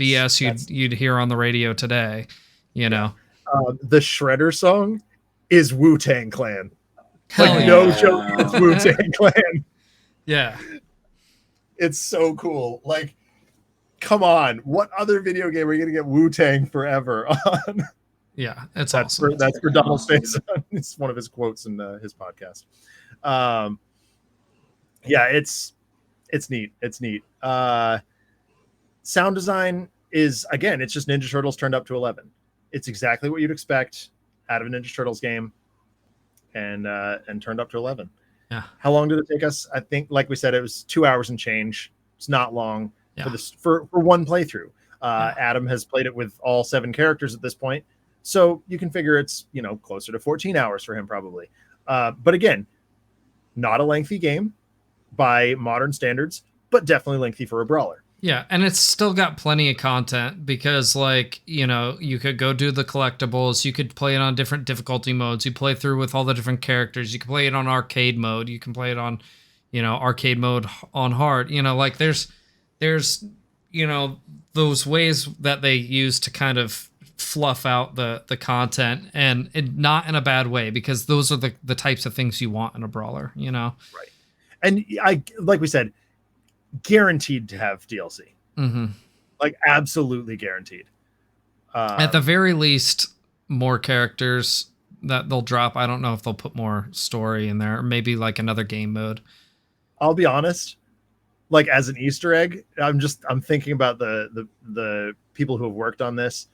BS you'd hear on the radio today, The Shredder song is Wu-Tang Clan. Hell like no joke, it's Wu-Tang Clan. Yeah. It's so cool. Like, come on. What other video game are you going to get Wu-Tang Forever on? Yeah, that's awesome. That's for Donald Space. It's one of his quotes in his podcast. Yeah, it's neat. It's neat. Sound design is, again, it's just Ninja Turtles turned up to 11. It's exactly what you'd expect out of a Ninja Turtles game, and turned up to 11. Yeah. How long did it take us? I think, like we said, it was 2 hours and change. It's not long for one playthrough. Adam has played it with all 7 characters at this point, so you can figure it's closer to 14 hours for him probably. But again, not a lengthy game by modern standards, but definitely lengthy for a brawler. Yeah, and it's still got plenty of content because, you could go do the collectibles. You could play it on different difficulty modes. You play through with all the different characters. You can play it on arcade mode. You can play it on, arcade mode on hard. There's those ways that they use to kind of fluff out the content, and not in a bad way, because those are the types of things you want in a brawler, Right. And like we said, guaranteed to have DLC. Mm-hmm. Like absolutely guaranteed. At the very least, more characters that they'll drop. I don't know if they'll put more story in there, or maybe like another game mode. I'll be honest, like as an Easter egg, I'm thinking about the people who have worked on this.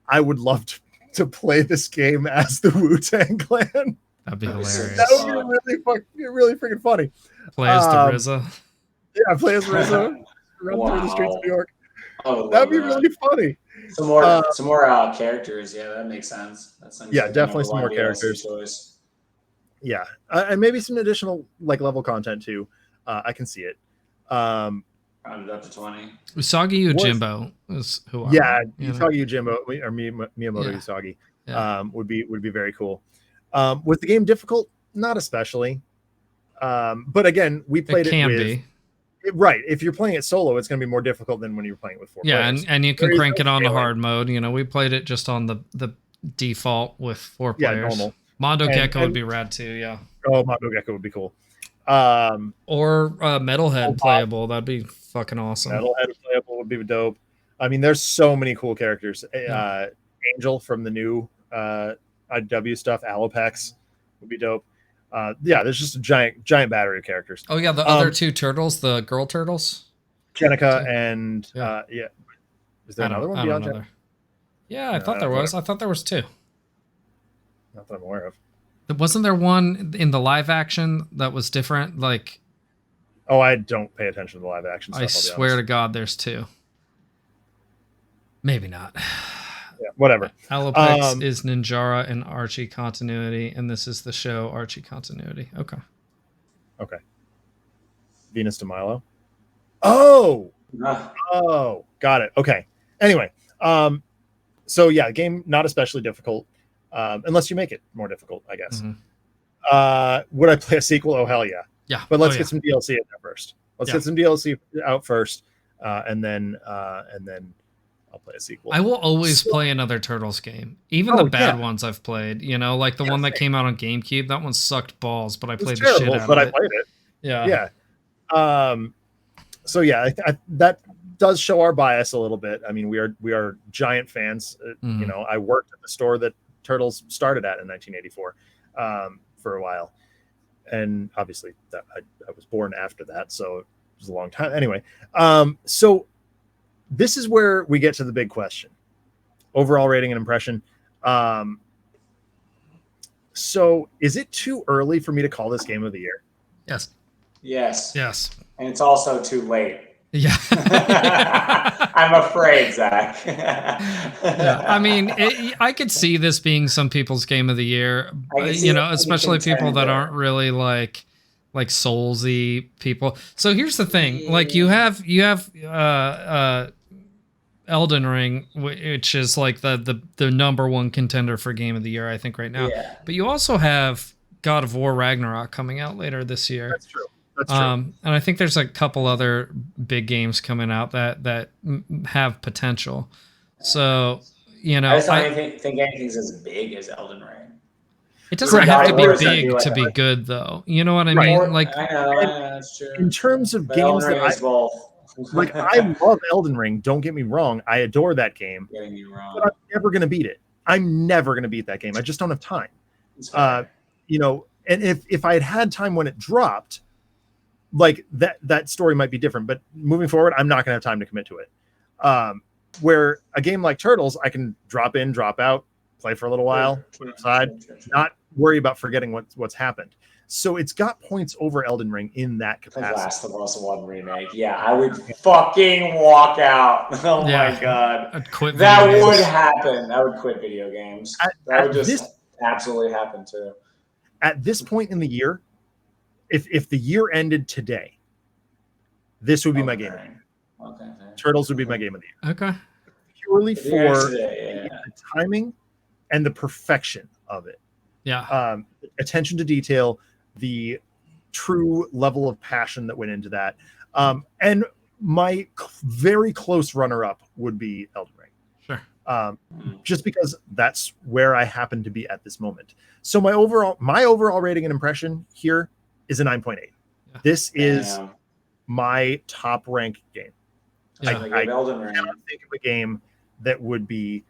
I would love to play this game as the Wu-Tang Clan. That'd be hilarious. That would be really freaking funny. Play as the RZA. Yeah, play as RZA. Run through the streets of New York. That'd be really funny. Some more characters. Yeah, that makes sense. Definitely some more characters. Choice. Yeah, and maybe some additional level content too. I can see it. Rounded up to 20. Usagi Yojimbo is who. Usagi Yojimbo or Miyamoto Usagi would be very cool. Was the game difficult? Not especially. But again, we played it with. Right. If you're playing it solo, it's going to be more difficult than when you're playing it with 4 players. and you can crank it on the hard mode. We played it just on the default with 4 players. Yeah, normal. Mondo Gecko would be rad too, yeah. Oh, Mondo Gecko would be cool. Or Metalhead playable. That'd be fucking awesome. Metalhead playable would be dope. I mean, there's so many cool characters. Angel from the new IW stuff, Alopex would be dope. There's just a giant battery of characters. Oh yeah, the other 2 turtles, the girl turtles, Jenica and is there another one beyond Jenica? Yeah, I thought there was. I thought there was 2. Not that I'm aware of. Wasn't there one in the live action that was different? Oh, I don't pay attention to the live action stuff. I swear to God, there's 2. Maybe not. Yeah, whatever. Alopex is Ninjara and Archie continuity, and this is the show Archie continuity. Okay. Venus de Milo. Oh, got it. Okay. Anyway, so yeah, game not especially difficult, unless you make it more difficult, I guess. Mm-hmm. Would I play a sequel? Oh hell yeah. Yeah. But let's get some DLC in there first. Let's get some DLC out first, and then I'll play a sequel. I will always play another Turtles game, even the bad ones I've played. You know, like the one that came out on GameCube. That one sucked balls, but I played the shit out but of I played it. Yeah. So yeah, that does show our bias a little bit. I mean, we are giant fans. You know, I worked at the store that Turtles started at in 1984 for a while, and obviously that I was born after that, so it was a long time. Anyway, so this is where we get to the big question: overall rating and impression. So is it too early for me to call this game of the year? Yes. Yes. And it's also too late. Yeah. I'm afraid, Zach. Yeah. I mean, I could see this being some people's game of the year, you know, especially people that aren't really like Soulsy people. So here's the thing, like you have Elden Ring, which is like the number one contender for game of the year, I think, right now. Yeah. But you also have God of War Ragnarok coming out later this year. That's true. That's true. And I think there's a couple other big games coming out that have potential. So, you know, I just don't think anything's as big as Elden Ring. It doesn't have to be Wars, big to be good, though. You know what I mean? Like, I know, that's true. In terms of But games Elden that Ring is both. like, I love Elden Ring. Don't get me wrong. I adore that game. Getting you wrong. But I'm never going to beat it. I'm never going to beat that game. I just don't have time. You know, and if I had had time when it dropped, like that story might be different. But moving forward, I'm not going to have time to commit to it. Where a game like Turtles, I can drop in, drop out, play for a little while, put it aside, not worry about forgetting what's happened. So it's got points over Elden Ring in that capacity. Last of Us 1 remake. Yeah, I would fucking walk out. Oh my god. I'd quit that video would games. happen. I would quit video games. That would just absolutely happen too. At this point in the year, if the year ended today, this would be my game of the year. Okay. Turtles would be my game of the year. Okay. Purely for the timing and the perfection of it. Yeah. Attention to detail, the true level of passion that went into that. And my very close runner-up would be Elden Ring. Sure. Just because that's where I happen to be at this moment. So my overall rating and impression here is a 9.8. Yeah. This is my top ranked game. Yeah. I cannot think of a game that would be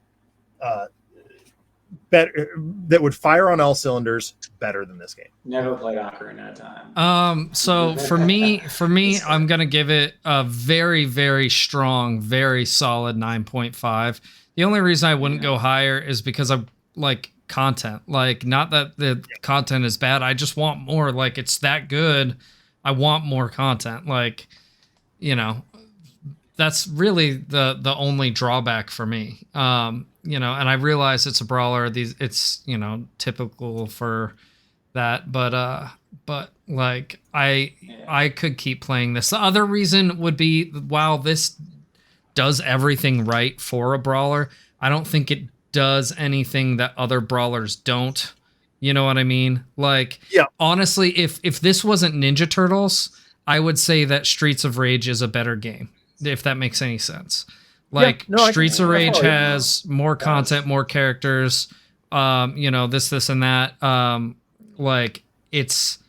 better, that would fire on all cylinders better than this game. Never played Ocarina of Time. So for me, I'm gonna give it a very, very strong, very solid 9.5. The only reason I wouldn't go higher is because I like content. Like, not that the content is bad. I just want more. Like, it's that good. I want more content. Like, you know, that's really the only drawback for me. You know, and I realize it's a brawler. It's, you know, typical for that, but like I could keep playing this. The other reason would be, while this does everything right for a brawler, I don't think it does anything that other brawlers don't. You know what I mean? Like, honestly, if this wasn't Ninja Turtles, I would say that Streets of Rage is a better game, if that makes any sense. Like, Streets of Rage has more content, more characters, you know, this and that. Like, it's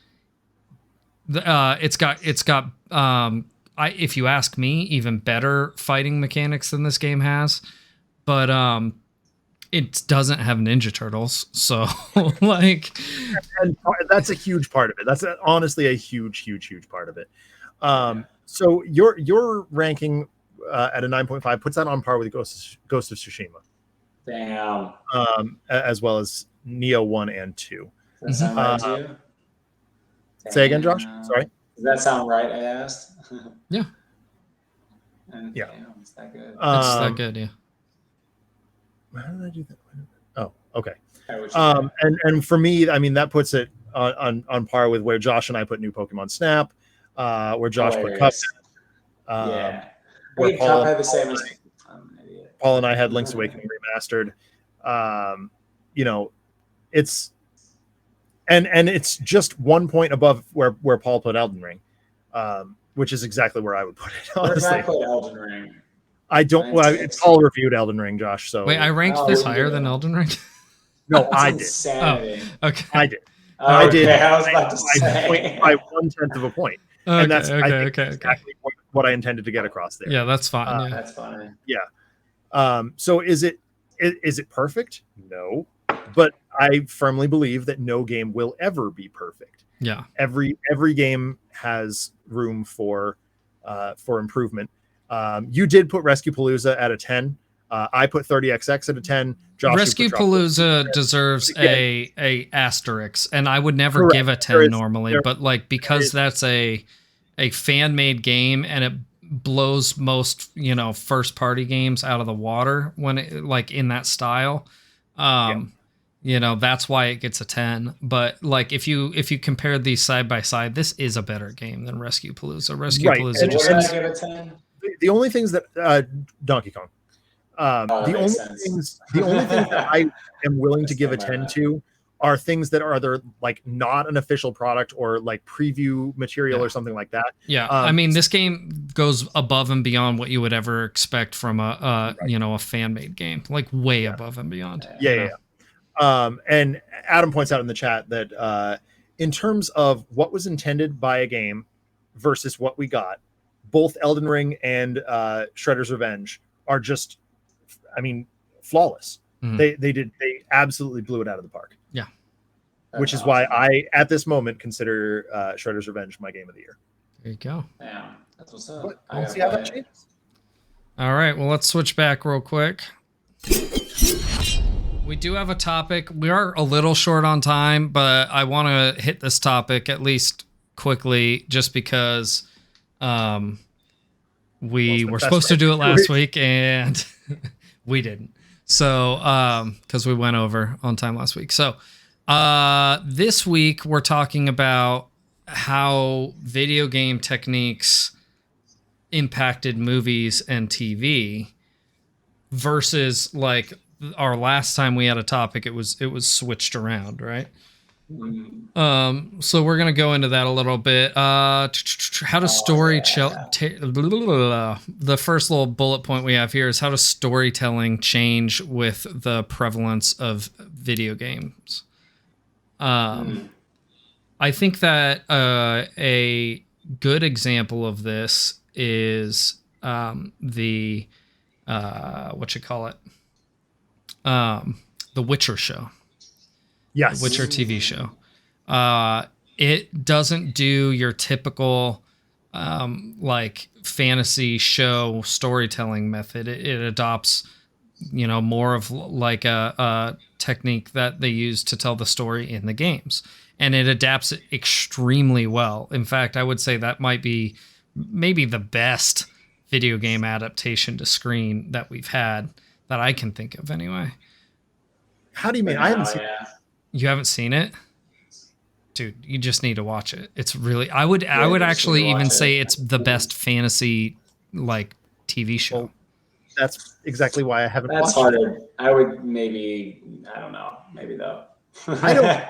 got if you ask me, even better fighting mechanics than this game has, but it doesn't have Ninja Turtles, so like, and that's a huge part of it. That's honestly a huge part of it. So your ranking at a 9.5 puts that on par with Ghost of Tsushima. Damn. As well as Neo 1 and 2. Does that sound right to you? Say again, Josh? Sorry? Does that sound right, I asked? Yeah. Yeah. It's that good. It's that good, yeah. How did I do that? Oh, okay. And for me, I mean, that puts it on par with where Josh and I put New Pokemon Snap, where Josh put Cuphead. Where Paul had the same as Paul and I had Link's Awakening remastered. You know, it's and it's just 1 point above where Paul put Elden Ring, which is exactly where I would put it. Honestly, where did I put Elden Ring? I don't. Well, it's all reviewed Elden Ring, Josh. So wait, I ranked this higher than Elden Ring. No, I did. Insanity. Oh, okay. I did. I did. I I was about to say. by 1/10 of a point. Okay, And that's okay. exactly what I intended to get across there. Yeah, that's fine. Yeah. That's funny. So is it perfect? No, but I firmly believe that no game will ever be perfect. Yeah. Every game has room for improvement. You did put Rescue Palooza at a 10. I put 30XX at a 10. Josh, Rescue Palooza deserves a asterisk, and I would never give a 10 normally, but like because that's a fan made game and it blows most first party games out of the water when it like in that style. That's why it gets a 10. But like if you compare these side by side, this is a better game than Rescue Palooza. Rescue Palooza just what did I give a 10? The only things that Donkey Kong. The only things that I am willing to give a 10 to are things that are either like not an official product or like preview material or something like that. Yeah, I mean this game goes above and beyond what you would ever expect from a fan made game, like way above and beyond. Yeah. And Adam points out in the chat that in terms of what was intended by a game versus what we got, both Elden Ring and Shredder's Revenge are just, flawless. Mhm. They absolutely blew it out of the park. Yeah. Which is why I, at this moment, consider Shredder's Revenge my game of the year. There you go. Yeah, that's what's up. But we'll see how that changes. All right, well, let's switch back real quick. We do have a topic. We are a little short on time, but I want to hit this topic at least quickly just because we were supposed to do it last week and we didn't. So, because we went over on time last week. So, this week we're talking about how video game techniques impacted movies and TV versus like our last time we had a topic, it was switched around, right? So we're gonna go into that a little bit. How does story the first little bullet point we have here is how does storytelling change with the prevalence of video games? I think that a good example of this is the The Witcher show. Yes. The Witcher TV show. It doesn't do your typical like fantasy show storytelling method. It adopts, more of like a technique that they use to tell the story in the games. And it adapts it extremely well. In fact, I would say that might be maybe the best video game adaptation to screen that we've had that I can think of anyway. How do you mean? I haven't seen it. You haven't seen it? Dude, you just need to watch it. It's really I would actually even say it's the best fantasy like TV show. Well, that's exactly why I haven't watched harder. It. I would maybe I don't know, maybe though. I don't watch a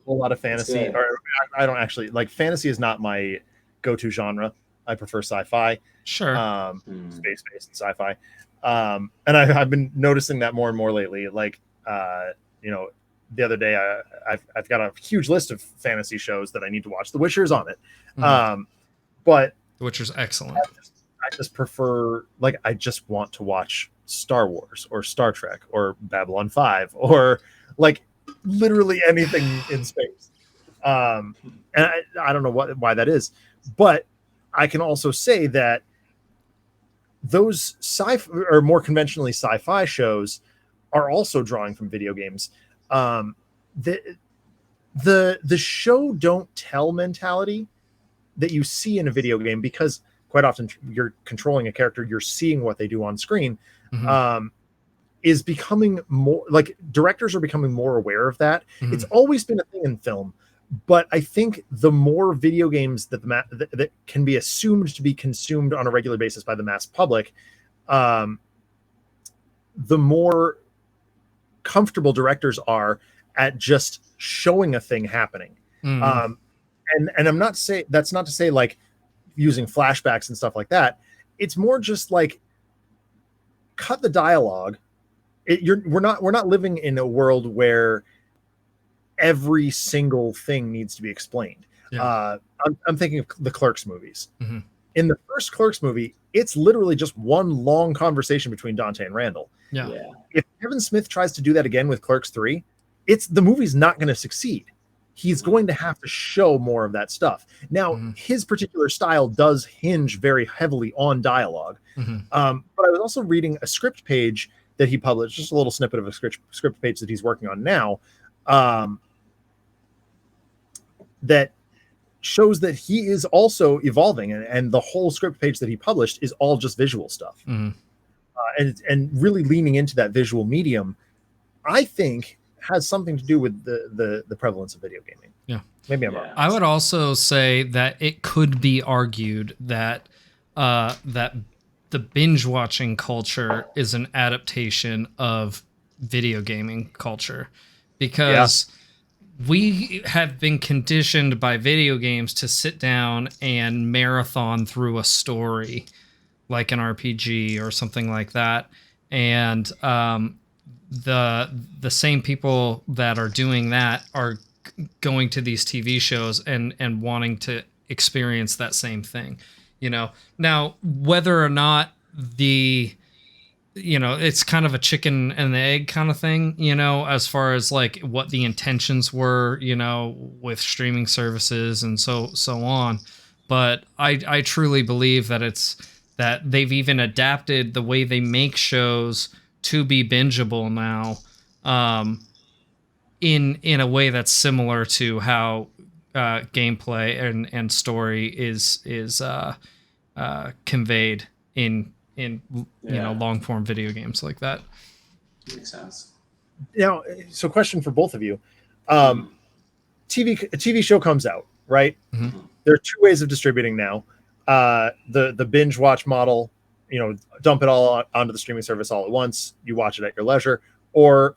whole lot of fantasy, or I don't actually like fantasy is not my go-to genre. I prefer sci-fi. Sure. Space-based sci-fi. And I've been noticing that more and more lately. Like the other day I've got a huge list of fantasy shows that I need to watch. The Witcher's on it. But The Witcher's excellent. I just prefer, like, I just want to watch Star Wars or Star Trek or Babylon 5 or like literally anything in space. And I don't know why that is, but I can also say that those sci-fi or more conventionally sci-fi shows are also drawing from video games. The show don't tell mentality that you see in a video game, because quite often you're controlling a character, you're seeing what they do on screen, is becoming more like directors are becoming more aware of that. It's always been a thing in film, but I think the more video games that can be assumed to be consumed on a regular basis by the mass public, the more comfortable directors are at just showing a thing happening. And I'm not saying that's not to say like using flashbacks and stuff like that. It's more just like cut the dialogue. We're not living in a world where every single thing needs to be explained. Yeah. I'm thinking of the Clerks movies. Mm-hmm. In the first Clerks movie, it's literally just one long conversation between Dante and Randall. Yeah. If Kevin Smith tries to do that again with Clerks 3, the movie's not going to succeed. He's going to have to show more of that stuff. Now, his particular style does hinge very heavily on dialogue. Mm-hmm. But I was also reading a script page that he published, just a little snippet of a script page that he's working on now, that shows that he is also evolving, and the whole script page that he published is all just visual stuff. And really leaning into that visual medium, I think, has something to do with the prevalence of video gaming. Yeah. Maybe I'm wrong. I would also say that it could be argued that that the binge watching culture is an adaptation of video gaming culture, because we have been conditioned by video games to sit down and marathon through a story like an RPG or something like that. And the same people that are doing that are going to these TV shows and wanting to experience that same thing, you know. Now, whether or not it's kind of a chicken and the egg kind of thing, you know, as far as like what the intentions were, you know, with streaming services and so on. But I truly believe that they've even adapted the way they make shows to be bingeable now, in a way that's similar to how gameplay and story is conveyed in long form video games like that. Makes sense. Now, so question for both of you: a TV show comes out, right? Mm-hmm. There are two ways of distributing now. The binge watch model, you know, dump it all onto the streaming service all at once. You watch it at your leisure, or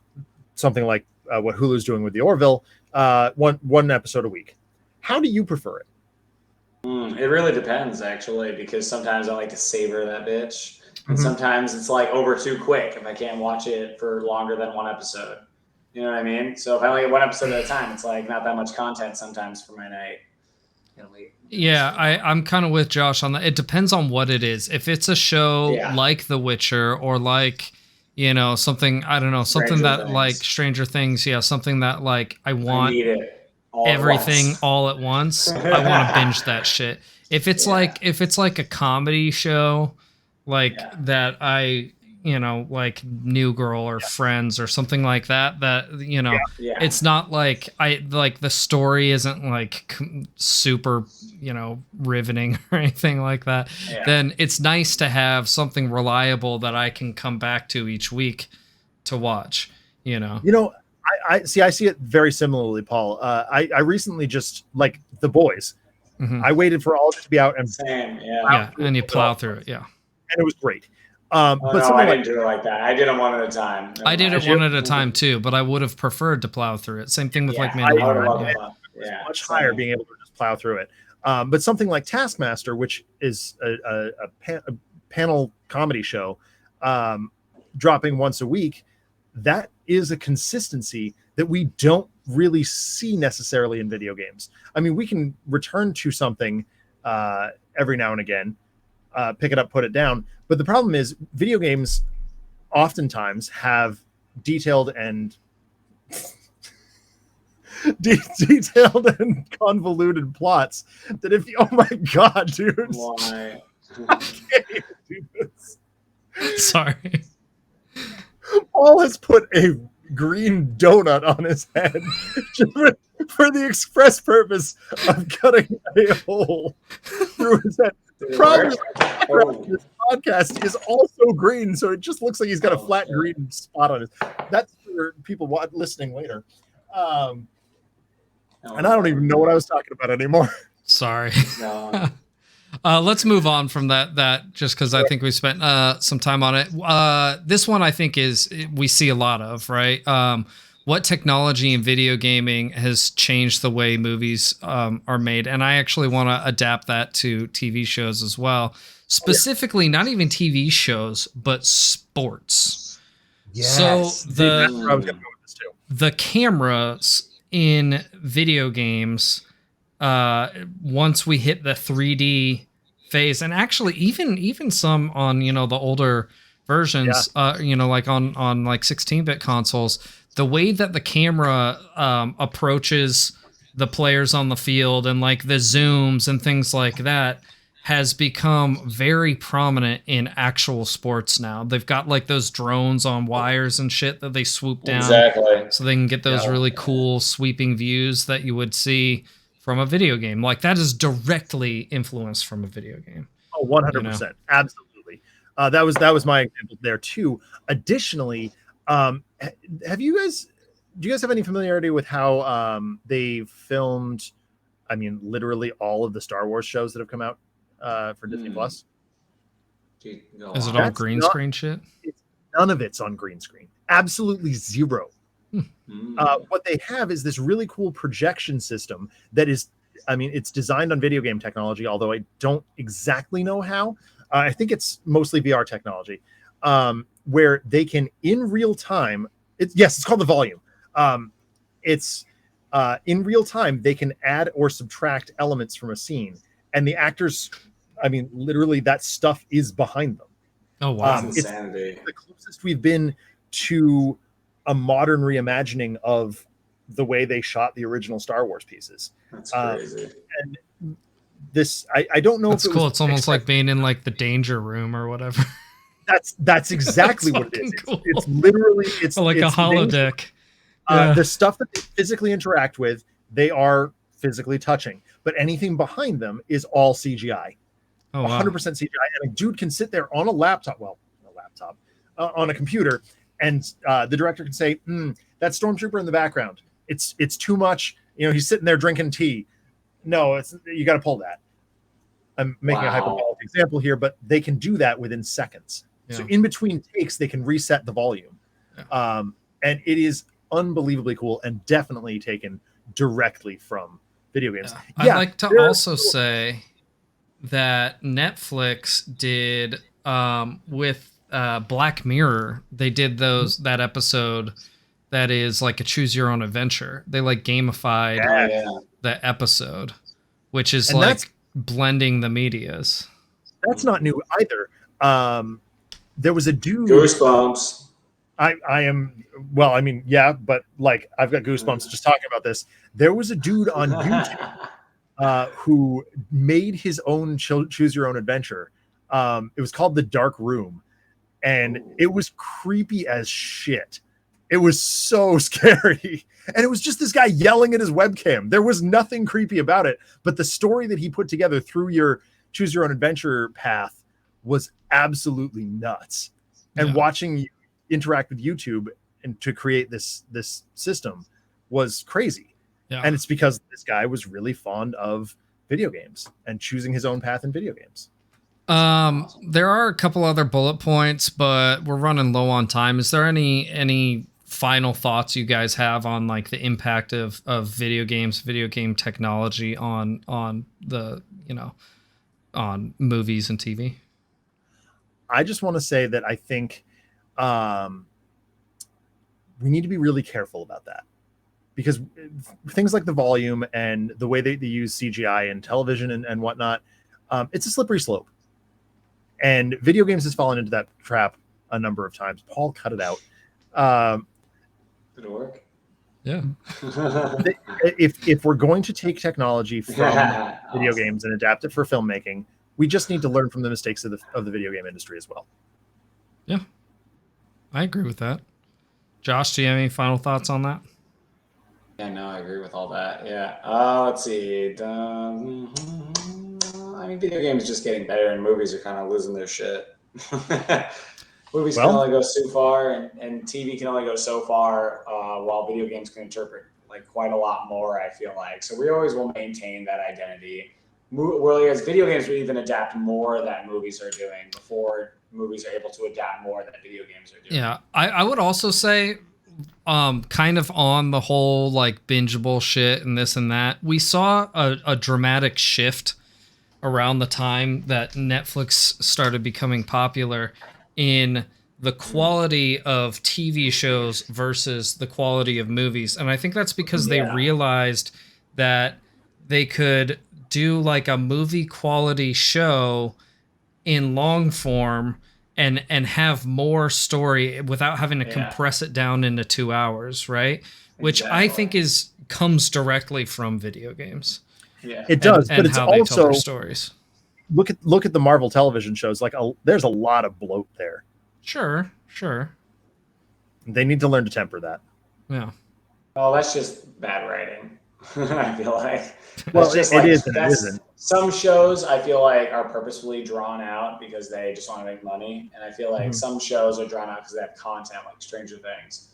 something like what Hulu's doing with the Orville, one episode a week. How do you prefer it? It really depends, actually, because sometimes I like to savor that bitch, and sometimes it's like over too quick if I can't watch it for longer than one episode. You know what I mean? So if I only get one episode at a time, it's like not that much content sometimes for my night. Yeah, I'm kind of with Josh on that. It depends on what it is. If it's a show like The Witcher or like, you know, something, I don't know, something Stranger that Things. like Stranger Things, something that like I I want need it all everything at once. all at once. I want to binge that shit. If it's like a comedy show like that, I, you know, like New Girl or Friends or something like that, you know, it's not like the story isn't like super, you know, riveting or anything like that. Then it's nice to have something reliable that I can come back to each week to watch, you know. You know, I see it very similarly, Paul. I recently just, like, The Boys. I waited for all of it to be out and Same, and you plow through it, and it was great. But no, I didn't do it like that. I did them one at a time. I did it one at a time too, but I would have preferred to plow through it. Same thing with like Mandalorian. Much higher being able to just plow through it. But something like Taskmaster, which is a panel comedy show, dropping once a week, that is a consistency that we don't really see necessarily in video games. I mean, we can return to something every now and again, pick it up, put it down. But the problem is video games oftentimes have detailed and convoluted plots that oh my God, dude. Why? I can't even do this. Sorry. Paul has put a green donut on his head for the express purpose of cutting a hole through his head. The problem is this podcast is also green, so it just looks like he's got a flat green spot on it. That's for people listening later. And I don't even know what I was talking about anymore. Sorry. No. Let's move on from that just because I think we spent some time on it. This one I think we see a lot of, right? What technology in video gaming has changed the way movies are made? And I actually want to adapt that to TV shows as well. Specifically, not even TV shows, but sports. Yes. So That's where I was going to go with this too. the cameras in video games, once we hit the 3D phase, and actually even some on the older versions, like on like 16-bit consoles, the way that the camera approaches the players on the field and like the zooms and things like that has become very prominent in actual sports now. They've got like those drones on wires and shit that they swoop down so they can get those really cool sweeping views that you would see from a video game. Like that is directly influenced from a video game. Oh, 100%. Absolutely. That was my example there too. Additionally, do you guys have any familiarity with how they filmed, I mean, literally all of the Star Wars shows that have come out for Disney Plus? Is it all green screen shit? None of it's on green screen. Absolutely zero. What they have is this really cool projection system that is, I mean, it's designed on video game technology, although I don't exactly know how. I think it's mostly VR technology, where they can in real time. It's called the volume. It's in real time they can add or subtract elements from a scene, and the actors, I mean, literally that stuff is behind them. Oh wow! It's insanity. It's the closest we've been to a modern reimagining of the way they shot the original Star Wars pieces. That's crazy. And this, I don't know. That's cool. It's almost like being in like the danger room or whatever. That's exactly what it is. Cool. It's literally or like a holodeck. The stuff that they physically interact with, they are physically touching, but anything behind them is all CGI. Oh, wow. 100% CGI. And a dude can sit there on on a computer, and the director can say, that stormtrooper in the background, it's too much. He's sitting there drinking tea. No, you got to pull that. I'm making a hyperbolic example here, but they can do that within seconds. Yeah. So in between takes, they can reset the volume. Yeah. And it is unbelievably cool and definitely taken directly from video games. Yeah, I'd like to also say that Netflix did with Black Mirror, they did that episode that is like a choose your own adventure. They like gamified the episode, which is and like blending the medias. That's not new either. There was a dude. Goosebumps. I am, well, I mean, yeah, but like I've got goosebumps just talking about this. There was a dude on YouTube who made his own choose your own adventure. It was called The Dark Room, and it was creepy as shit. It was so scary. And it was just this guy yelling at his webcam. There was nothing creepy about it, but the story that he put together through your choose your own adventure path was absolutely nuts. And watching you interact with YouTube and to create this system was crazy. Yeah. And it's because this guy was really fond of video games and choosing his own path in video games. There are a couple other bullet points, but we're running low on time. Is there any final thoughts you guys have on like the impact of video games, video game technology on the, on movies and TV? I just want to say that I think we need to be really careful about that, because things like the volume and the way they use CGI in television and whatnot, it's a slippery slope. And video games has fallen into that trap a number of times. Paul, cut it out. Did it work? Yeah. If we're going to take technology from video games and adapt it for filmmaking, we just need to learn from the mistakes of the video game industry as well. Yeah, I agree with that. Josh, do you have any final thoughts on that? Yeah, no, I agree with all that. Yeah. Let's see. I mean, video games are just getting better, and movies are kind of losing their shit. Movies can only go so far, and TV can only go so far, while video games can interpret like quite a lot more, I feel like. So we always will maintain that identity. Whereas video games will even adapt more that movies are doing before movies are able to adapt more that video games are doing. Yeah, I would also say, kind of on the whole, like bingeable shit and this and that, we saw a dramatic shift around the time that Netflix started becoming popular in the quality of TV shows versus the quality of movies. And I think that's because they realized that they could do like a movie quality show in long form and have more story without having to compress it down into 2 hours, right? Which I think comes directly from video games. Yeah, it does, and but it's how they tell their also stories. look at the Marvel television shows. Like there's a lot of bloat there. Sure. They need to learn to temper that. Yeah. well, that's just bad writing. I feel like. Well, That's just it is and it that's isn't. some shows I feel like are purposefully drawn out because they just want to make money, and I feel like some shows are drawn out because they have content, like Stranger Things.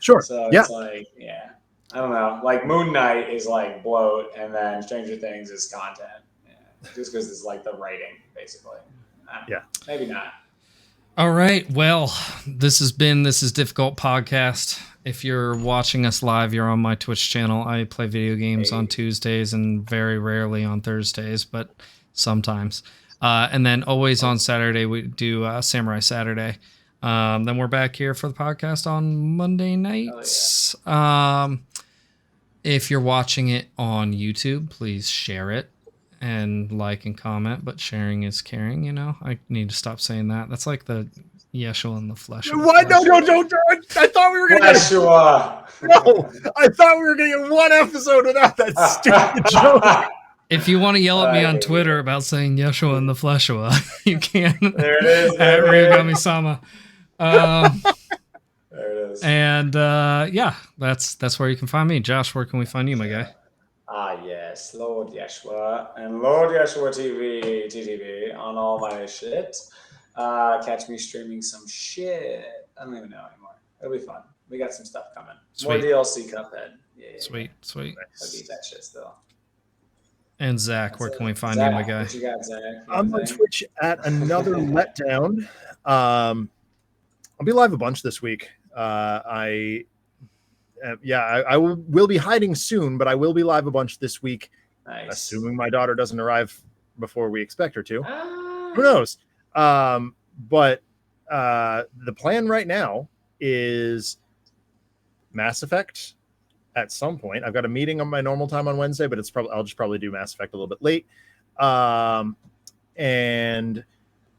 Sure. So Yeah. it's like, I don't know. Like Moon Knight is like bloat, and then Stranger Things is content. Yeah. Just because it's like the writing, basically. Maybe not. All right. Well, this is Difficult Podcast. If you're watching us live, you're on my Twitch channel. I play video games on Tuesdays and very rarely on Thursdays, but sometimes. And then always on Saturday, we do Samurai Saturday. Then we're back here for the podcast on Monday nights. If you're watching it on YouTube, please share it and like and comment, but sharing is caring, you know? I need to stop saying that. That's like the Yeshua and the flesh. What? No, don't. I thought we were going to Yeshua. No, I thought we were going to get one episode without that stupid joke. If you want to yell at me on Twitter about saying Yeshua and the Fleshua, you can. There it is. At Ryugami-sama. There it is. And that's where you can find me. Josh, where can we find you, my guy? Yes, Lord Yeshua and Lord Yeshua TTV on all my shit. Catch me streaming some shit. I don't even know anymore. It'll be fun. We got some stuff coming. More Sweet. DLC Cuphead. Yeah. Sweet. I'll beat that shit still. And Zach, where can we find you, my guy? What you got, Zach? I'm on Twitch at Another Letdown. I'll be live a bunch this week. I will be hiding soon, but I will be live a bunch this week. Nice. Assuming my daughter doesn't arrive before we expect her to. Who knows? But the plan right now is Mass Effect at some point. I've got a meeting on my normal time on Wednesday, but I'll just probably do Mass Effect a little bit late. And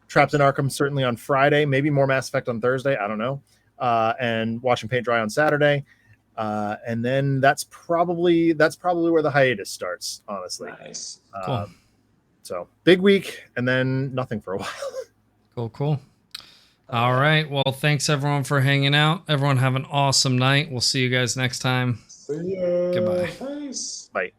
Trapped in Arkham certainly on Friday, maybe more Mass Effect on Thursday. I don't know. And watching paint dry on Saturday. And then that's probably where the hiatus starts, honestly. Nice. Cool. So big week and then nothing for a while. Cool. All right. Well, thanks everyone for hanging out. Everyone have an awesome night. We'll see you guys next time. See ya. Goodbye. Peace. Bye.